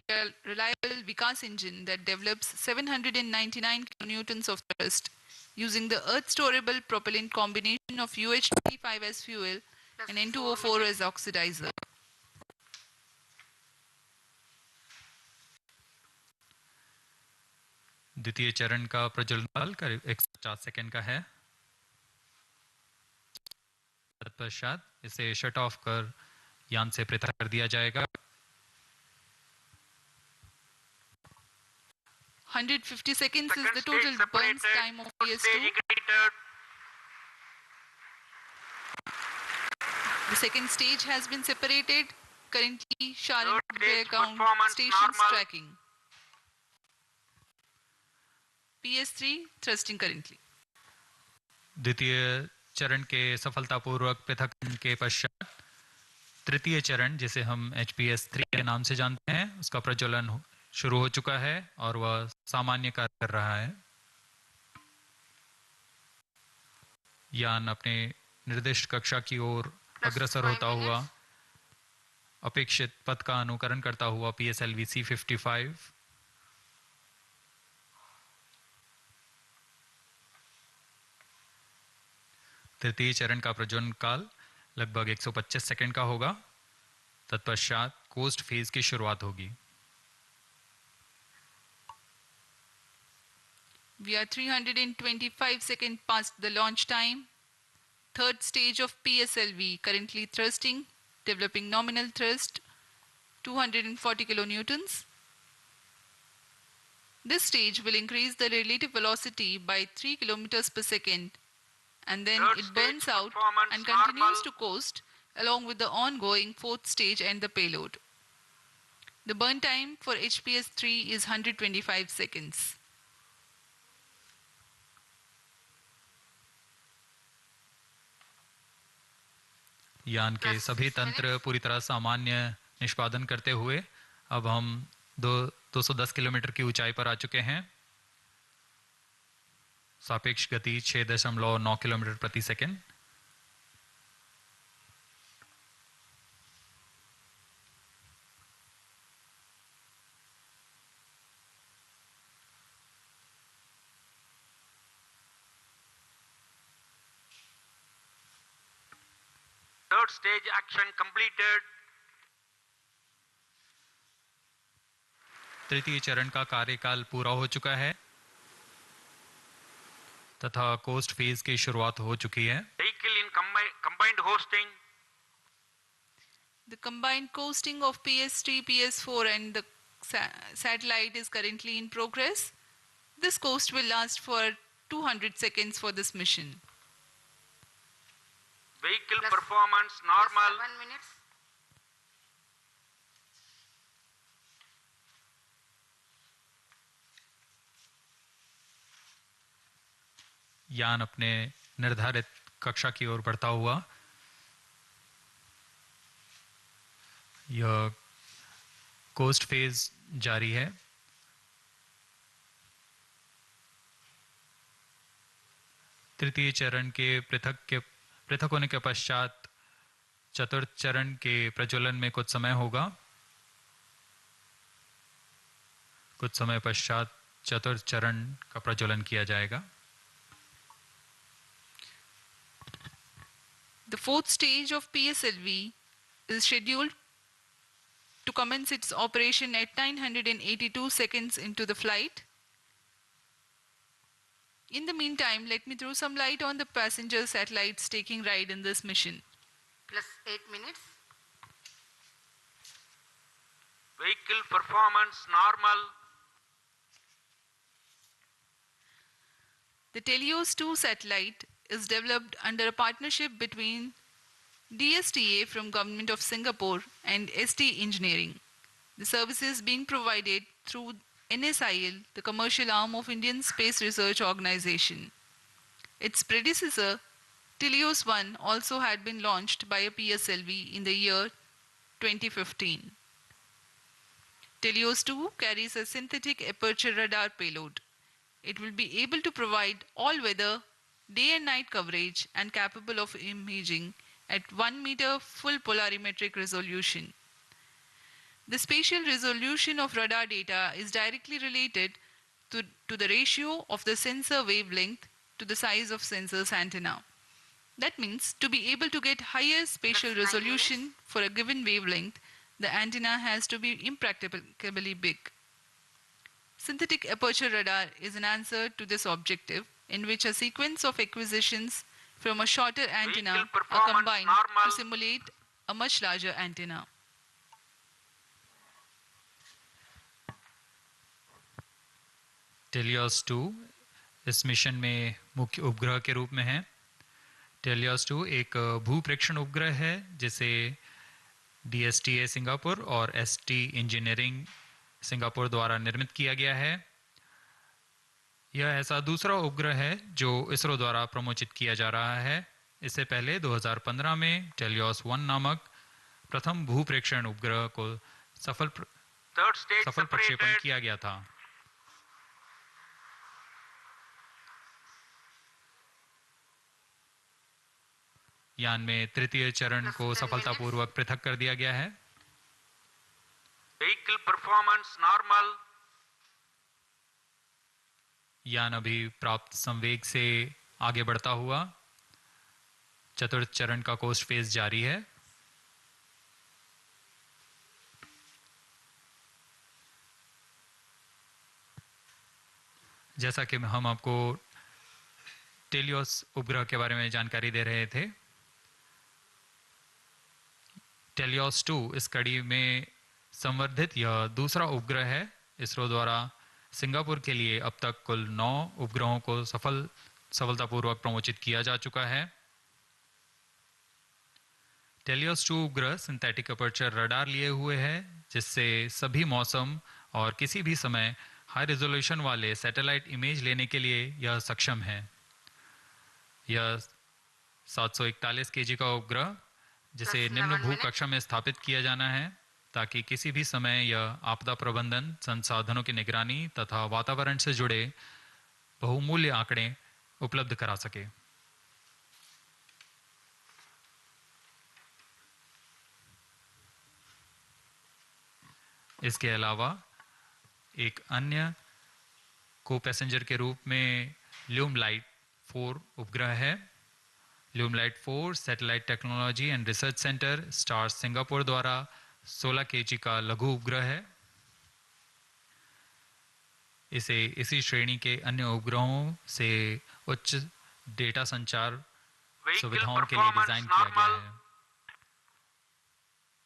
reliable Vikas engine that develops 799 kilonewtons of thrust using the earth-storable propellant combination of UH-25 as fuel and N2O4 as oxidizer. द्वितीय चरण का प्रज्वलन काल करीब 150 सेकंड का है। तत्पश्चात इसे शट ऑफ कर यान से पृथक कर दिया जाएगा। 150 seconds is the total burns time of PS2. The second stage has been separated. Currently, Sriharikota count stations tracking. PS3 thrusting currently. द्वितीय चरण के सफलतापूर्वक पृथक्करण के पश्चात तृतीय चरण, जिसे हम HPS-3 के नाम से जानते हैं, उसका प्रज्वलन शुरू हो चुका है और वह सामान्य कार्य कर रहा है। यान अपने निर्दिष्ट कक्षा की ओर अग्रसर होता हुआ अपेक्षित पथ का अनुकरण करता हुआ PSLV-C55 तृतीय चरण का प्रज्वलन काल लगभग 125 सेकंड का होगा। तत्पश्चात कोस्ट फेज की शुरुआत होगी। We are 325 seconds past the launch time. Third stage of PSLV, currently thrusting, developing nominal thrust, 240 kilonewtons. This stage will increase the relative velocity by 3 kilometers per second, and then Third it stage burns out performance and continues normal. to coast along with the ongoing fourth stage and the payload. The burn time for HPS-3 is 125 seconds. यान के Plus सभी 6 तंत्र minutes. पूरी तरह सामान्य निष्पादन करते हुए अब हम 210 किलोमीटर की ऊंचाई पर आ चुके हैं। सापेक्ष गति 6.9 किलोमीटर प्रति second. Third stage action completed. तृतीय चरण का कार्यकाल पूरा हो चुका है तथा कोस्ट फेज की शुरुआत हो चुकी है। Vehicle in combined hosting. The combined coasting of PS3, PS4 and the satellite is currently in progress. This coast will last for 200 seconds for this mission. Vehicle Plus- performance normal. 7 minutes. यान अपने निर्धारित कक्षा की ओर बढ़ता हुआ यह coast phase जारी है। तृतीय चरण के पृथक होने के पश्चात चतुर्थ चरण के प्रज्वलन में कुछ समय होगा। कुछ समय पश्चात चतुर्थ चरण का प्रज्वलन किया जाएगा। The fourth stage of PSLV is scheduled to commence its operation at 982 seconds into the flight. In the meantime, let me throw some light on the passenger satellites taking ride in this mission. Plus 8 minutes. Vehicle performance normal. The TeLEOS-2 satellite is developed under a partnership between DSTA from Government of Singapore and ST Engineering. The services being provided through NSIL, the commercial arm of Indian Space Research Organization. Its predecessor, TeLEOS-1, also had been launched by a PSLV in the year 2015. TeLEOS-2 carries a synthetic aperture radar payload. It will be able to provide all-weather, day and night coverage and capable of imaging at 1 meter full polarimetric resolution. The spatial resolution of radar data is directly related to the ratio of the sensor wavelength to the size of sensor's antenna. That means to be able to get higher spatial That's 9 resolution minutes. for a given wavelength, the antenna has to be impracticably big. Synthetic aperture radar is an answer to this objective, in which a sequence of acquisitions from a shorter antenna Vehicle are performance combined normal. to simulate a much larger antenna. TeLEOS-2 इस mission में मुख्य उपग्रह के रूप में है। TeLEOS-2 एक भूप्रेक्षण उपग्रह है जिसे DSTA सिंगापुर और ST इंजीनियरिंग सिंगापुर द्वारा निर्मित किया गया है। यह ऐसा दूसरा उपग्रह है जो इसरो द्वारा प्रमोचित किया जा रहा है। इससे पहले 2015 में TeLEOS-1 नामक प्रथम भूप्रेक्षण उपग्रह को सफल Third stage प्रक्षेपण separated. किया गया था। यान में तृतीय चरण को सफलतापूर्वक पृथक कर दिया गया है। Vehicle performance normal. यान अभी प्राप्त संवेग से आगे बढ़ता हुआ चतुर्थ चरण का कोस्ट फेज जारी है। जैसा कि हम आपको टेलियोस उपग्रह के बारे में जानकारी दे रहे थे, TeLEOS-2 इस कड़ी में संवर्धित यह दूसरा उपग्रह है। इसरो द्वारा सिंगापुर के लिए अब तक कुल 9 उपग्रहों को सफलतापूर्वक प्रमोचित किया जा चुका है। TeLEOS-2 उपग्रह सिंथेटिक अपर्चर रडार लिए हुए है, जिससे सभी मौसम और किसी भी समय हाई रेजोल्यूशन वाले सैटेलाइट इमेज लेने के लिए यह सक्षम है। यह 741 केजी का उपग्रह, जिसे निम्न भू कक्षा में स्थापित किया जाना है, ताकि किसी भी समय यह आपदा प्रबंधन, संसाधनों की निगरानी तथा वातावरण से जुड़े बहुमूल्य आंकड़े उपलब्ध करा सके। इसके अलावा एक अन्य को पैसेंजर के रूप में ल्यूमलाइट 4 उपग्रह है। ल्यूमलाइट 4 satellite technology and research centre stars Singapore द्वारा 16 केजी का लघु उपग्रह है। इसे इसी श्रेणी के अन्य उपग्रहों से उच्च डेटा संचार सुविधाओं के लिए डिजाइन किया गया है।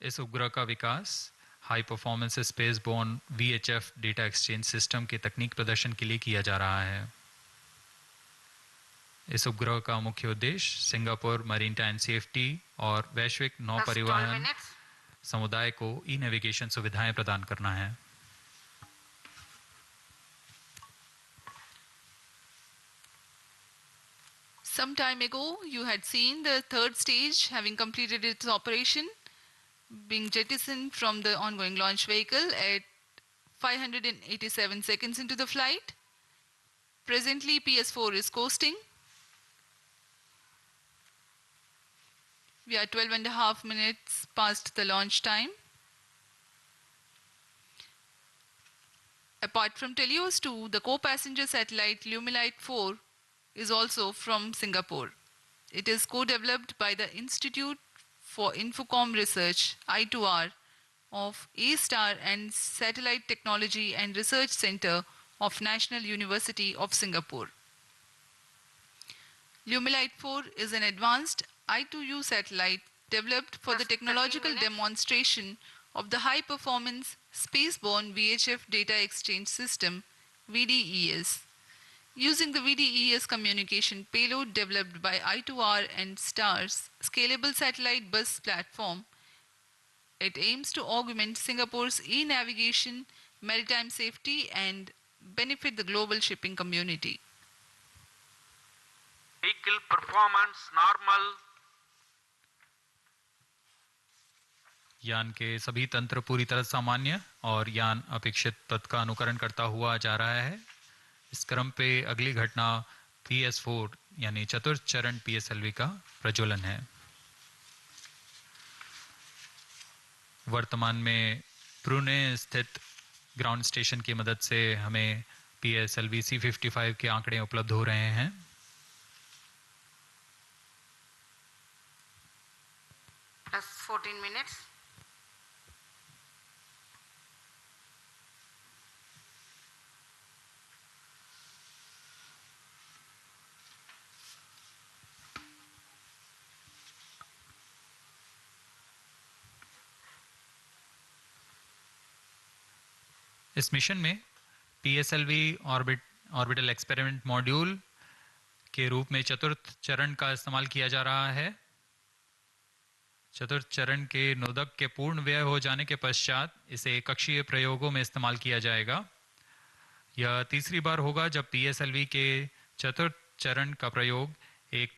इस उपग्रह का विकास high performance space borne VHF data exchange system के तकनीक प्रदर्शन के लिए किया जा रहा है। इस उपग्रह का मुख्य उद्देश्य सिंगापुर मैरीटाइम सेफ्टी और वैश्विक नौ परिवहन समुदाय को ई नेविगेशन सुविधाएं प्रदान करना है। Some time ago, you had seen the third stage having completed its operation, being jettisoned from the ongoing launch vehicle at 587 seconds into the flight. Presently, PS4 is coasting. We are 12.5 minutes past the launch time. Apart from TeLEOS-2, the co-passenger satellite Lumilite 4 is also from Singapore. It is co-developed by the Institute for Infocom Research, I2R, of A-Star and Satellite Technology and Research Center of National University of Singapore. Lumilite 4 is an advanced I2U satellite developed for the technological demonstration of the high-performance spaceborne VHF data exchange system, VDES. Using the VDES communication payload developed by I2R and STAR's scalable satellite bus platform, it aims to augment Singapore's e-navigation, maritime safety and benefit the global shipping community. Vehicle performance normal. यान के सभी तंत्र पूरी तरह सामान्य और यान अपेक्षित पथ का अनुकरण करता हुआ जा रहा है। इस क्रम पे अगली घटना PS4 यानी चतुर्थ चरण PSLV का प्रज्वलन है। वर्तमान में पुणे स्थित ग्राउंड स्टेशन की मदद से हमें PSLV-C55 के आंकड़े उपलब्ध हो रहे हैं। Plus 14 minutes. इस मिशन में PSLV ऑर्बिटल एक्सपेरिमेंट मॉड्यूल के रूप में चतुर्थ चरण का इस्तेमाल किया जा रहा है। चतुर्थ चरण के नोदक के पूर्ण व्यय हो जाने के पश्चात इसे कक्षीय प्रयोगों में इस्तेमाल किया जाएगा। यह तीसरी बार होगा जब PSLV के चतुर्थ चरण का प्रयोग एक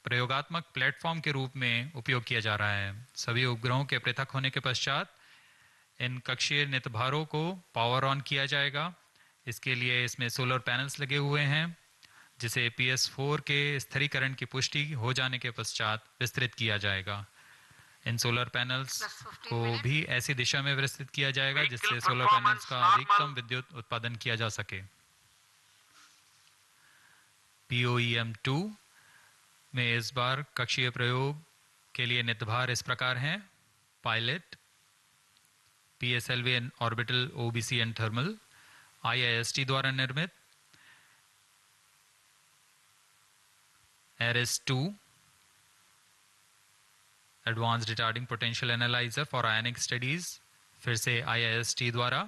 प्रयोगात्मक प्लेटफॉर्म के रूप में उपयोग किया जा रहा है। सभी उपग्रहों के पृथक होने के पश्चात इन कक्षीय नितभारों को पावर ऑन किया जाएगा। इसके लिए इसमें सोलर पैनल्स लगे हुए हैं, जिसे PS4 के स्थिरीकरण की पुष्टि हो जाने के पश्चात विस्तृत किया जाएगा। इन सोलर पैनल्स को भी ऐसी दिशा में विस्तृत किया जाएगा जिससे सोलर पैनल्स का अधिकतम विद्युत उत्पादन किया जा सके। POEM-2 में इस बार कक्षीय प्रयोग के लिए नितभार इस प्रकार हैं: pilot, PSLV and orbital OBC and thermal, IIST द्वारा निर्मित ARIS-2 advanced retarding potential analyser for ionic studies, फिर से IIST द्वारा,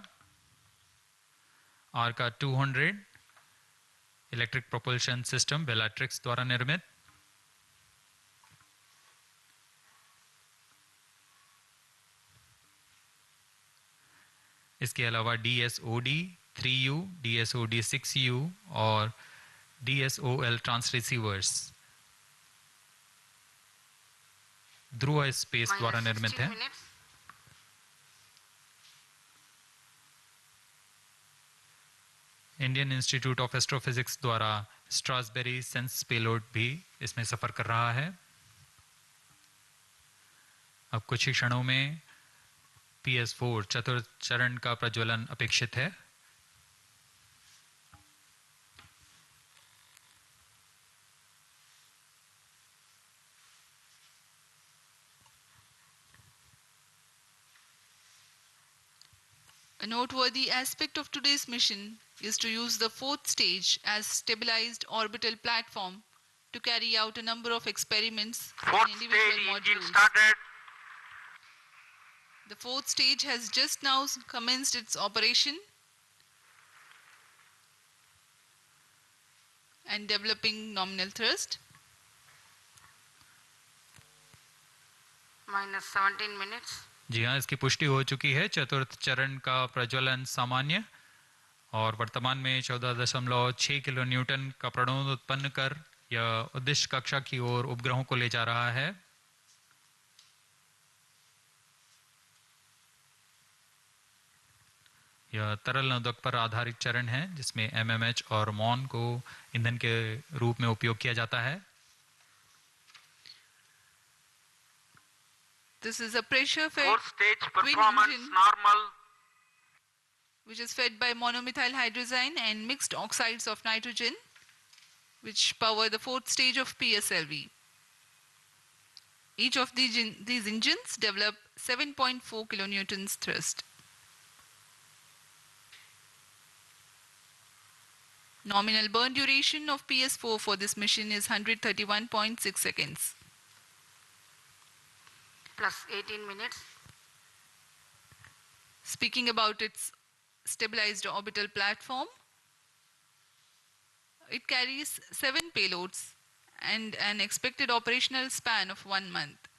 ARCA 200 electric propulsion system Bellatrix द्वारा निर्मित, इसके अलावा DSOD 3U, DSOD 6U और DSOL ट्रांसरिसीवर्स ध्रुव स्पेस द्वारा निर्मित है। इंडियन इंस्टीट्यूट ऑफ एस्ट्रोफिजिक्स द्वारा स्ट्रासबेरी सेंस पेलोड भी इसमें सफर कर रहा है। अब कुछ ही क्षणों में PS4 चतुर्थ चरण का प्रज्वलन अपेक्षित है। A noteworthy aspect of today's mission is to use the fourth stage as stabilized orbital platform to carry out a number of experiments in Fourth individual stage engine modules. started. The fourth stage has just now commenced its operation and developing nominal thrust. -17 minutes. जी हाँ, इसकी पुष्टि हो चुकी है। चतुर्थ चरण का प्रज्वलन सामान्य और वर्तमान में 14.6 किलो न्यूटन का प्रणोद उत्पन्न कर यह उद्दिष्ट कक्षा की ओर उपग्रहों को ले जा रहा है। यह तरल नोदक पर आधारित चरण है जिसमें MMH और MON को ईंधन के रूप में उपयोग किया जाता है। This is a pressure fed Fourth stage twin performance engine normal. which is fed by monomethyl hydrazine and mixed oxides of nitrogen, which power the fourth stage of PSLV. Each of these engines develop 7.4 kilonewtons thrust. Nominal burn duration of PS4 for this mission is 131.6 seconds. +18 minutes. Speaking about its stabilized orbital platform, it carries 7 payloads and an expected operational span of 1 month.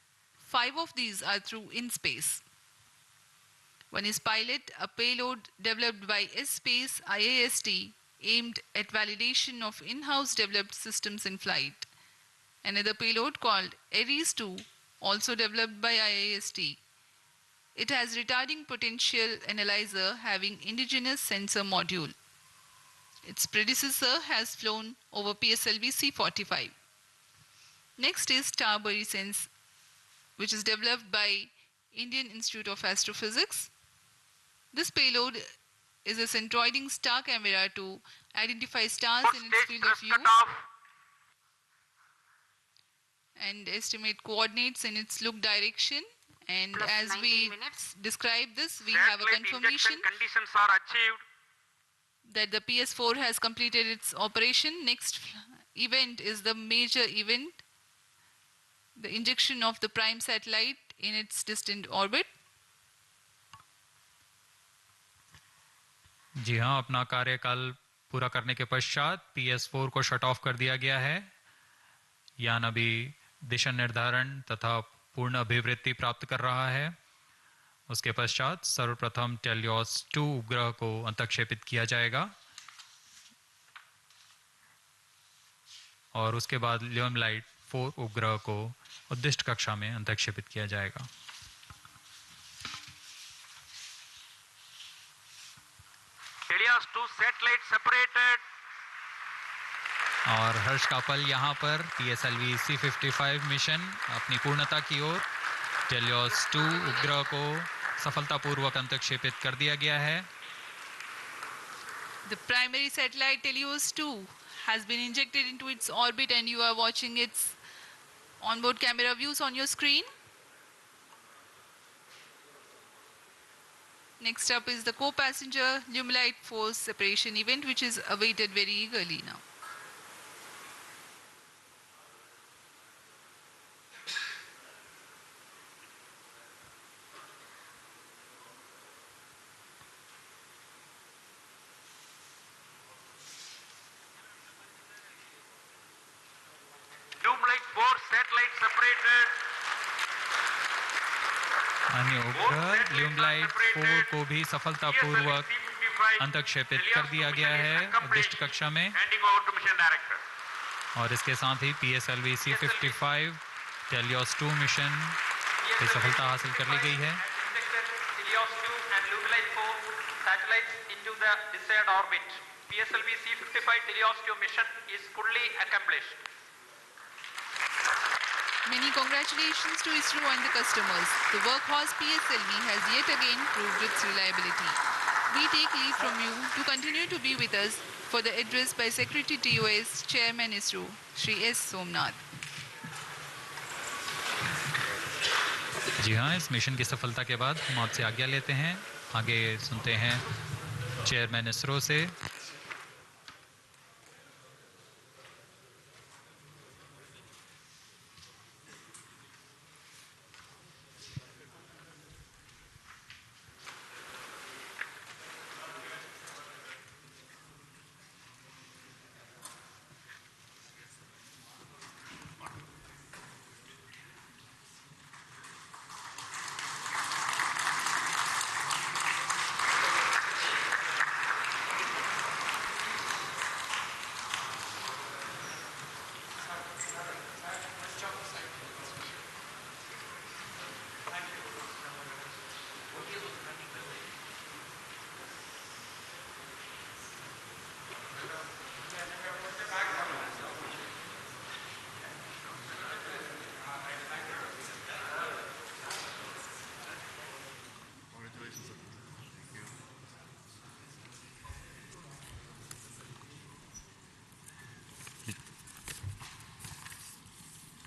5 of these are through in-space. One is Pilot, a payload developed by S-Space IAST aimed at validation of in-house developed systems in flight. Another payload called ARIS-2, also developed by IAST. It has retarding potential analyzer having indigenous sensor module. Its predecessor has flown over PSLV-C55. Next is Starbury Sense, which is developed by Indian Institute of Astrophysics. This payload is a centroiding star camera to identify stars Fourth in its stage field of thrust view cutoff. and estimate coordinates in its look direction. And Plus as 19 we minutes. describe this, we have a Satellite confirmation injection conditions are achieved. that the PS4 has completed its operation. Next event is the major event, the injection of the prime satellite in its distant orbit. जी हाँ, अपना कार्यकाल पूरा करने के पश्चात PS4 को shut off कर दिया गया है। यान अभी दिशा निर्धारण तथा पूर्ण अभिवृत्ति प्राप्त कर रहा है। उसके पश्चात सर्वप्रथम TeLEOS-2 उपग्रह को अंतक्षेपित किया जाएगा और उसके बाद LEOM-LIGHT 4 उपग्रह को उद्दिष्ट कक्षा में अंतक्षेपित किया जाएगा। TeLEOS-2 satellite separated. और हर्ष का पल यहाँ पर PSLV-C55 मिशन अपनी पूर्णता की ओर TeLEOS-2 उपग्रह को सफलतापूर्वक अंतक्षेपित कर दिया गया है। The primary satellite TeLEOS-2 has been injected into its orbit and you are watching its Onboard camera views on your screen. Next up is the co-passenger Lumelight force separation event, which is awaited very eagerly now. Lumelight 4 satellite separated. अन्य उपग्रह ल्यूमलाइट 4 को भी सफलतापूर्वक अंतक्षेपित कर दिया गया है उद्दिष्ट कक्षा में, Handing over to mission director. और इसके साथ ही PSLV-C55 TeLEOS-2 मिशन की सफलता हासिल कर ली गई है। TeLEOS-2 and Lumelight 4 satellites into the desired orbit. PSLV-C55 TeLEOS-2 mission is fully accomplished. Many congratulations to ISRO and the customers. The workhorse PSLV has yet again proved its reliability. We take leave from you to continue to be with us for the address by Secretary TOS, Chairman ISRO, Shri S. Somnath. जी हाँ, इस mission की सफलता के बाद हम आपसे आज्ञा लेते हैं। आगे सुनते हैं चेयरमैन इसरो से।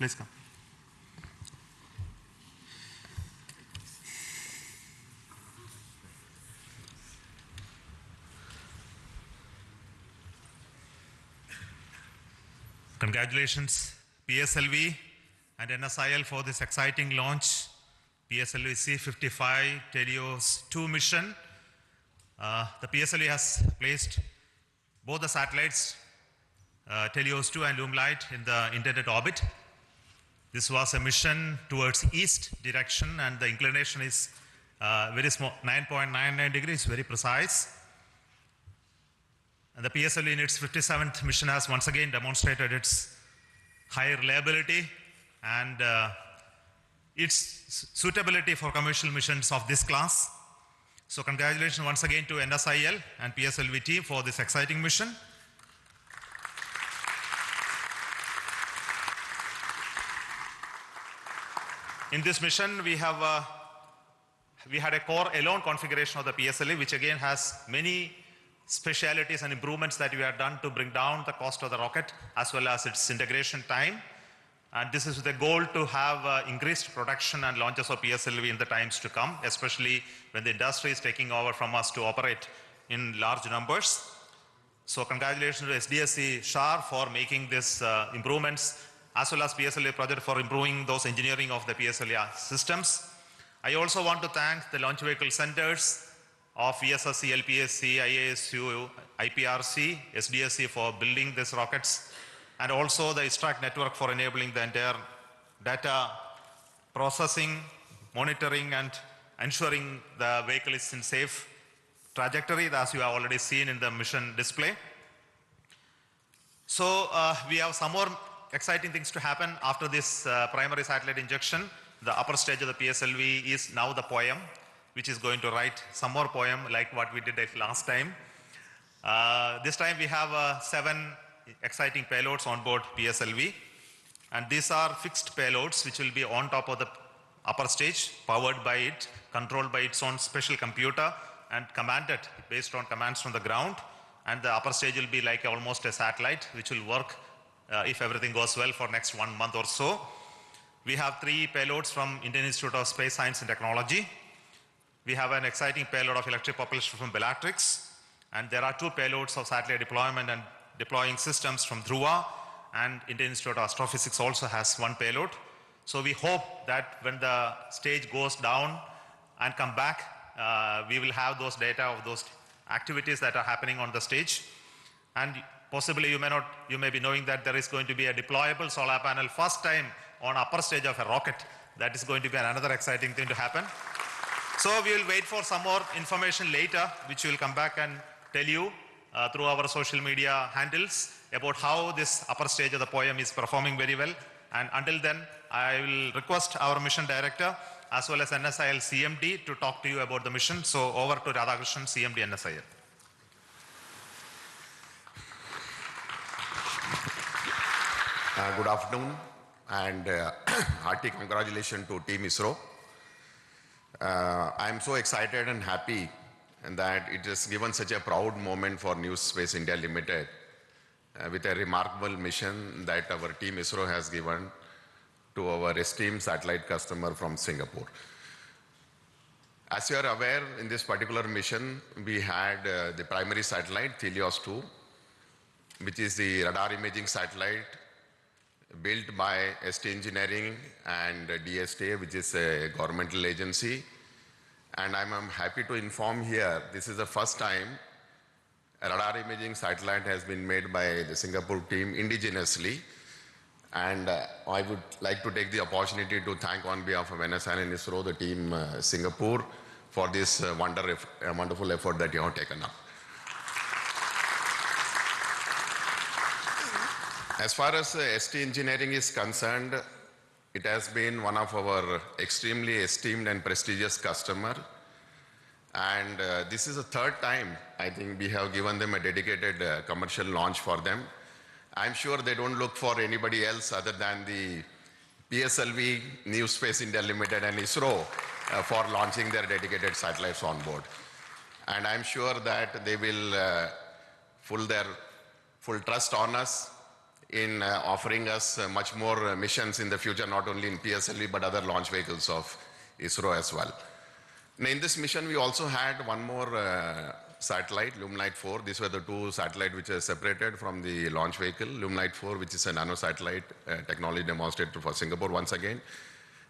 Please come. Congratulations, PSLV and NSIL for this exciting launch. PSLV-C55 TeLEOS-2 mission. The PSLV has placed both the satellites, TeLEOS-2 and Lumelight, in the intended orbit. This was a mission towards east direction, and the inclination is very small, 9.99 degrees, very precise. And the PSLV in its 57th mission has once again demonstrated its high reliability and its suitability for commercial missions of this class. So congratulations once again to NSIL and PSLV team for this exciting mission. In this mission, we had a core alone configuration of the PSLV, which again has many specialities and improvements that we have done to bring down the cost of the rocket as well as its integration time. And this is with the goal to have increased production and launches of PSLV in the times to come, especially when the industry is taking over from us to operate in large numbers. So congratulations to SDSC SHAR for making these improvements, as well as PSLV project for improving those engineering of the PSLV systems. I also want to thank the launch vehicle centers of VSSC, LPSC, IASU, IPRC, SDSC for building these rockets, and also the ISTRAC network for enabling the entire data processing, monitoring, and ensuring the vehicle is in safe trajectory, as you have already seen in the mission display. So we have some more exciting things to happen after this primary satellite injection. The upper stage of the PSLV is now the poem, which is going to write some more poem like what we did last time. This time we have 7 exciting payloads on board PSLV, and these are fixed payloads which will be on top of the upper stage, powered by it, controlled by its own special computer, and commanded based on commands from the ground. And the upper stage will be like almost a satellite which will work if everything goes well for next 1 month or so. We have 3 payloads from Indian Institute of Space Science and Technology. We have an exciting payload of electric propulsion from Bellatrix, and there are 2 payloads of satellite deployment and deploying systems from Dhruva, and Indian Institute of Astrophysics also has 1 payload. So we hope that when the stage goes down and come back, we will have those data of those activities that are happening on the stage. And possibly you may be knowing that there is going to be a deployable solar panel first time on upper stage of a rocket. That is going to be another exciting thing to happen. So we will wait for some more information later, which we will come back and tell you through our social media handles about how this upper stage of the poem is performing very well. And until then, I will request our mission director as well as NSIL CMD to talk to you about the mission. So over to Radhakrishnan, CMD NSIL. Good afternoon and hearty congratulations to Team ISRO. I am so excited and happy that it has given such a proud moment for New Space India Limited with a remarkable mission that our Team ISRO has given to our esteemed satellite customer from Singapore. As you are aware, in this particular mission, we had the primary satellite, TeLEOS-2, which is the radar imaging satellite built by ST Engineering and DSTA, which is a governmental agency. And I'm happy to inform here, this is the first time a radar imaging satellite has been made by the Singapore team indigenously. And I would like to take the opportunity to thank on behalf of NSIL and ISRO, the team Singapore, for this wonderful effort that you have taken up. As far as ST Engineering is concerned, it has been one of our extremely esteemed and prestigious customer. And this is the 3rd time, I think, we have given them a dedicated commercial launch for them. I'm sure they don't look for anybody else other than the PSLV, New Space India Limited and ISRO for launching their dedicated satellites on board. And I'm sure that they will put their full trust on us in offering us much more missions in the future, not only in PSLV, but other launch vehicles of ISRO as well. Now, in this mission, we also had one more satellite, LumeLight 4. These were the 2 satellites which are separated from the launch vehicle. LumeLight 4, which is a nano satellite technology demonstrator for Singapore once again.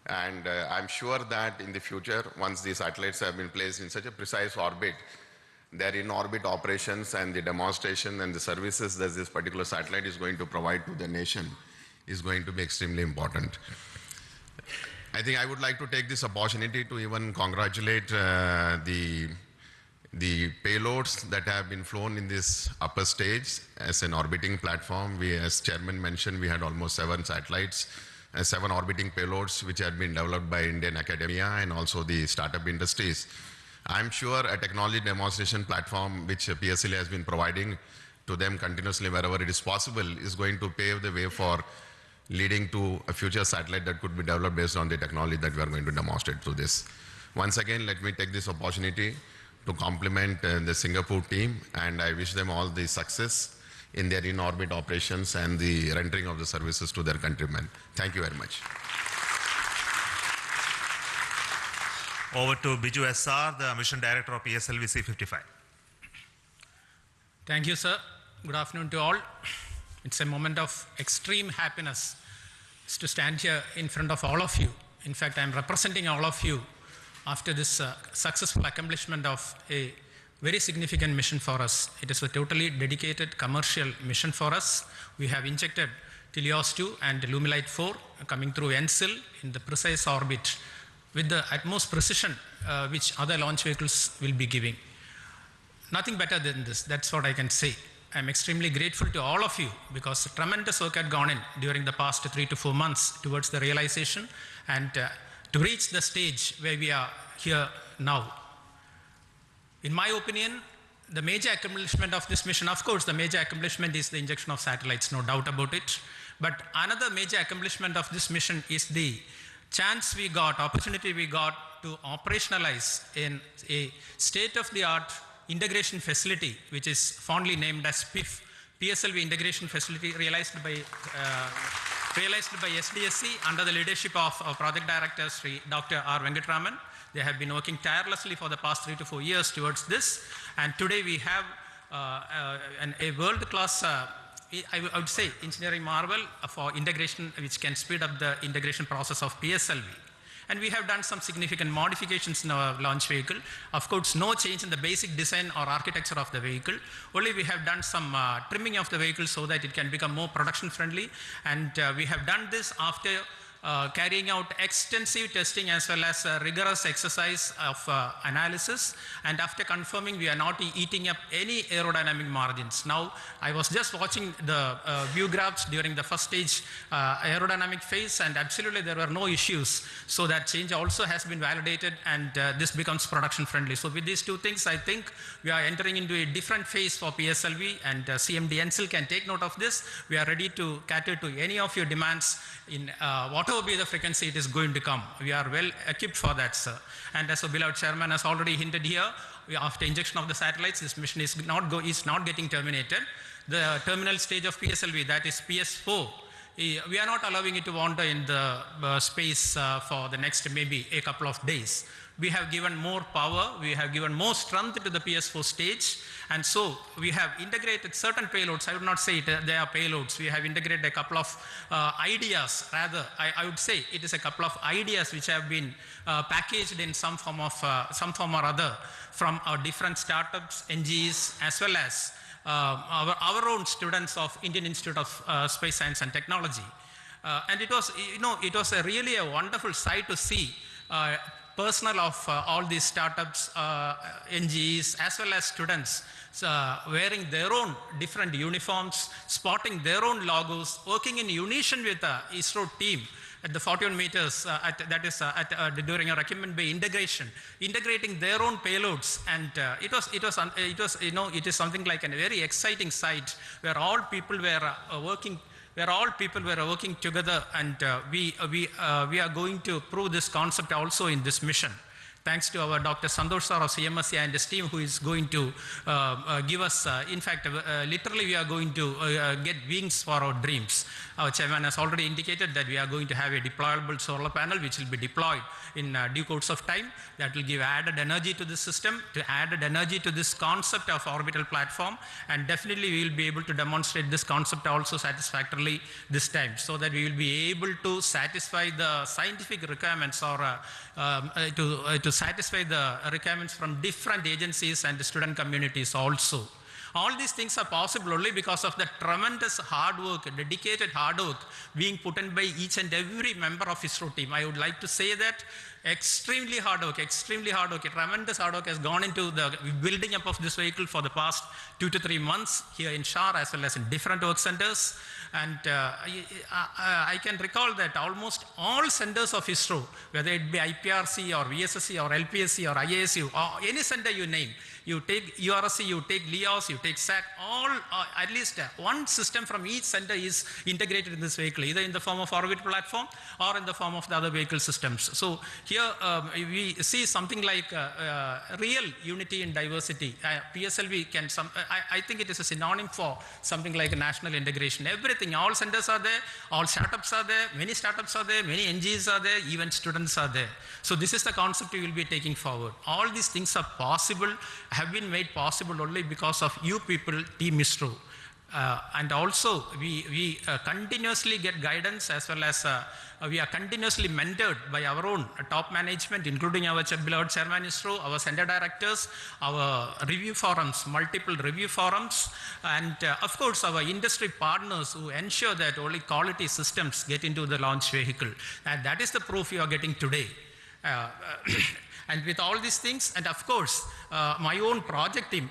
And I'm sure that in the future, once these satellites have been placed in such a precise orbit, their in-orbit operations and the demonstration and the services that this particular satellite is going to provide to the nation is going to be extremely important. I think I would like to take this opportunity to even congratulate the payloads that have been flown in this upper stage as an orbiting platform. We, as Chairman mentioned, we had almost 7 satellites, 7 orbiting payloads which had been developed by Indian academia and also the startup industries. I'm sure a technology demonstration platform which PSLV has been providing to them continuously wherever it is possible is going to pave the way for leading to a future satellite that could be developed based on the technology that we are going to demonstrate through this. Once again, let me take this opportunity to compliment the Singapore team, and I wish them all the success in their in-orbit operations and the rendering of the services to their countrymen. Thank you very much. Over to Biju SR, the Mission Director of PSLV-C55. Thank you, sir. Good afternoon to all. It's a moment of extreme happiness to stand here in front of all of you. In fact, I'm representing all of you after this successful accomplishment of a very significant mission for us. It is a totally dedicated commercial mission for us. We have injected TeLEOS-2 and LumeLight 4 coming through NSIL in the precise orbit with the utmost precision which other launch vehicles will be giving. Nothing better than this, that's what I can say. I'm extremely grateful to all of you because tremendous work had gone in during the past 3 to 4 months towards the realization and to reach the stage where we are here now. In my opinion, the major accomplishment of this mission, of course, the major accomplishment is the injection of satellites, no doubt about it. But another major accomplishment of this mission is the chance we got, opportunity we got to operationalize in a state-of-the-art integration facility, which is fondly named as PIF, PSLV Integration Facility, realized by realized by SDSC under the leadership of our project director, Dr. R. Venkatraman. They have been working tirelessly for the past 3 to 4 years towards this. And today we have a world-class, I would say, engineering marvel for integration, which can speed up the integration process of PSLV. And we have done some significant modifications in our launch vehicle. Of course, no change in the basic design or architecture of the vehicle. Only we have done some trimming of the vehicle so that it can become more production friendly. And we have done this after carrying out extensive testing as well as rigorous exercise of analysis, and after confirming we are not eating up any aerodynamic margins. Now, I was just watching the view graphs during the first stage aerodynamic phase, and absolutely there were no issues. So that change also has been validated, and this becomes production friendly. So with these two things, I think we are entering into a different phase for PSLV, and CMD NCL can take note of this. We are ready to cater to any of your demands in whatever be the frequency it is going to come. We are well equipped for that, sir. And as our beloved chairman has already hinted here, after injection of the satellites, this mission is not getting terminated. The terminal stage of PSLV, that is PS4, we are not allowing it to wander in the space for the next maybe a couple of days. We have given more power, we have given more strength to the PS4 stage, and so we have integrated certain payloads. I would not say they are payloads. We have integrated a couple of ideas, rather, I would say it is a couple of ideas which have been packaged in some form or other from our different startups, NGOs, as well as our own students of Indian Institute of Space Science and Technology. And it was, it was really a wonderful sight to see personnel of all these startups, NGOs, as well as students wearing their own different uniforms, spotting their own logos, working in unison with the ISRO team at the 41 meters, during a Recumbent Bay integration, integrating their own payloads, and it is something like a very exciting sight where all people were working. Where all people were working together, and we are going to prove this concept also in this mission. Thanks to our Dr. Santosh sir of CMSC and his team, who is going to give us, in fact, literally we are going to get wings for our dreams. Our chairman has already indicated that we are going to have a deployable solar panel which will be deployed in due course of time. That will give added energy to the system, added energy to this concept of orbital platform, and definitely we will be able to demonstrate this concept also satisfactorily this time, so that we will be able to satisfy the scientific requirements or to satisfy the requirements from different agencies and student communities also. All these things are possible only because of the tremendous hard work, dedicated hard work being put in by each and every member of ISRO team. I would like to say that extremely hard work, a tremendous hard work has gone into the building up of this vehicle for the past 2 to 3 months here in Shar as well as in different work centers. And I can recall that almost all centers of ISRO, whether it be IPRC or VSSC or LPSC or IASU or any center you name, you take URSC, you take LEOS, you take SAC, all at least one system from each center is integrated in this vehicle, either in the form of orbit platform or in the form of the other vehicle systems. So here we see something like real unity in diversity. PSLV can, I think it is a synonym for something like a national integration. Everything, all centers are there, all startups are there, many startups are there, many NGOs are there, even students are there. So this is the concept we will be taking forward. All these things are possible, have been made possible only because of you people, Team ISRO. And also we continuously get guidance, as well as we are continuously mentored by our own top management, including our beloved chairman ISRO, our center directors, our review forums, multiple review forums, and of course our industry partners who ensure that only quality systems get into the launch vehicle. And that is the proof you are getting today. And with all these things, and of course, my own project team,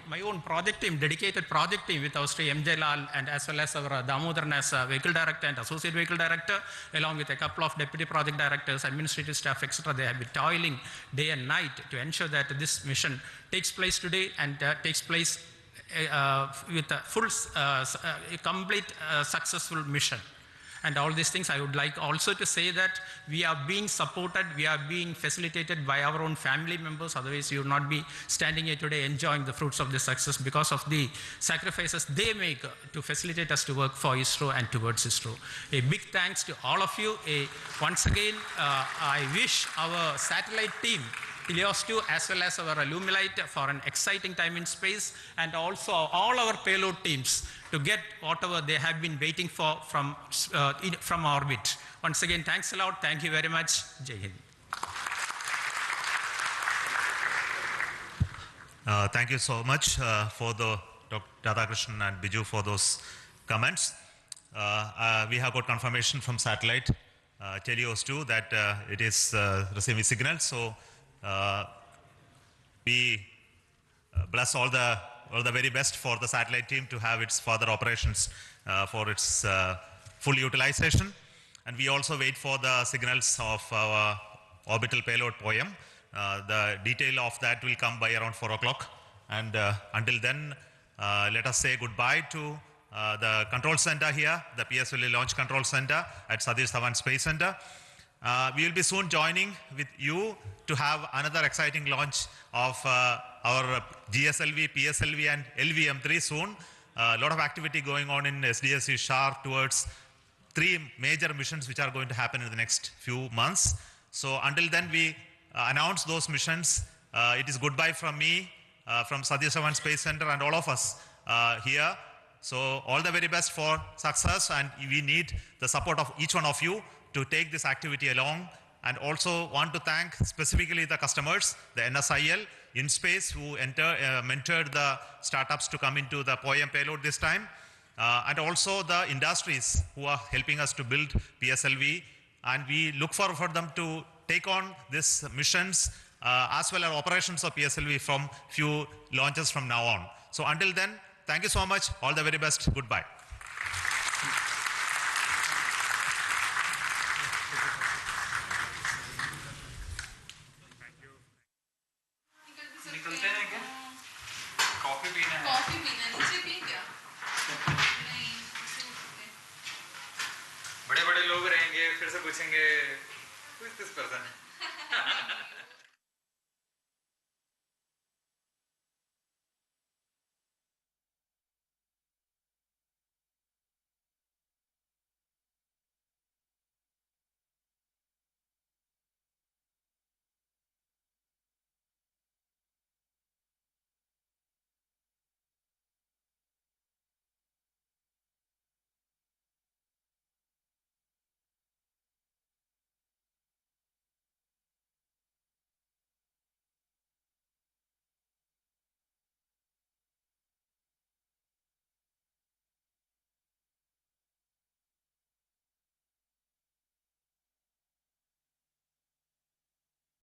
dedicated project team with our Sri M.J. Lal, and as well as our Damodaran as vehicle director and associate vehicle director, along with a couple of deputy project directors, administrative staff, etc. They have been toiling day and night to ensure that this mission takes place today and takes place with a full, complete, successful mission. and all these things. I would like also to say that we are being supported, we are being facilitated by our own family members. Otherwise, you would not be standing here today enjoying the fruits of this success because of the sacrifices they make to facilitate us to work for ISRO and towards ISRO. A big thanks to all of you. Once again, I wish our satellite team, TeLEOS-2, as well as our Illumilite, for an exciting time in space, and also all our payload teams to get whatever they have been waiting for from orbit. Once again, thanks a lot. Thank you very much. Jai Hind. Thank you so much for the Dr. Radhakrishnan and Biju for those comments. We have got confirmation from satellite TeLEOS-2 that it is receiving signals. So we bless all the very best for the satellite team to have its further operations for its full utilization. And we also wait for the signals of our orbital payload POEM. The detail of that will come by around 4 o'clock. And until then, let us say goodbye to the control center here, the PSLV Launch Control Center at Sathish Dhawan Space Center. We will be soon joining with you to have another exciting launch of our GSLV, PSLV and LVM3 soon. A lot of activity going on in SDSU SHAR towards 3 major missions which are going to happen in the next few months. So until then, we announce those missions. It is goodbye from me, from Sathish Dhawan Space Center and all of us here. So all the very best for success, and we need the support of each one of you to take this activity along. And also want to thank specifically the customers, the NSIL, InSpace, who mentored the startups to come into the POEM payload this time. And also the industries who are helping us to build PSLV. And we look forward for them to take on these missions as well as operations of PSLV from few launches from now on. So until then, thank you so much. All the very best. Goodbye. निकलते हैं क्या? Coffee पीना है। Coffee पीना है, नीचे P क्या? नहीं, बड़े बड़े लोग रहेंगे, फिर से पूछेंगे who is this person?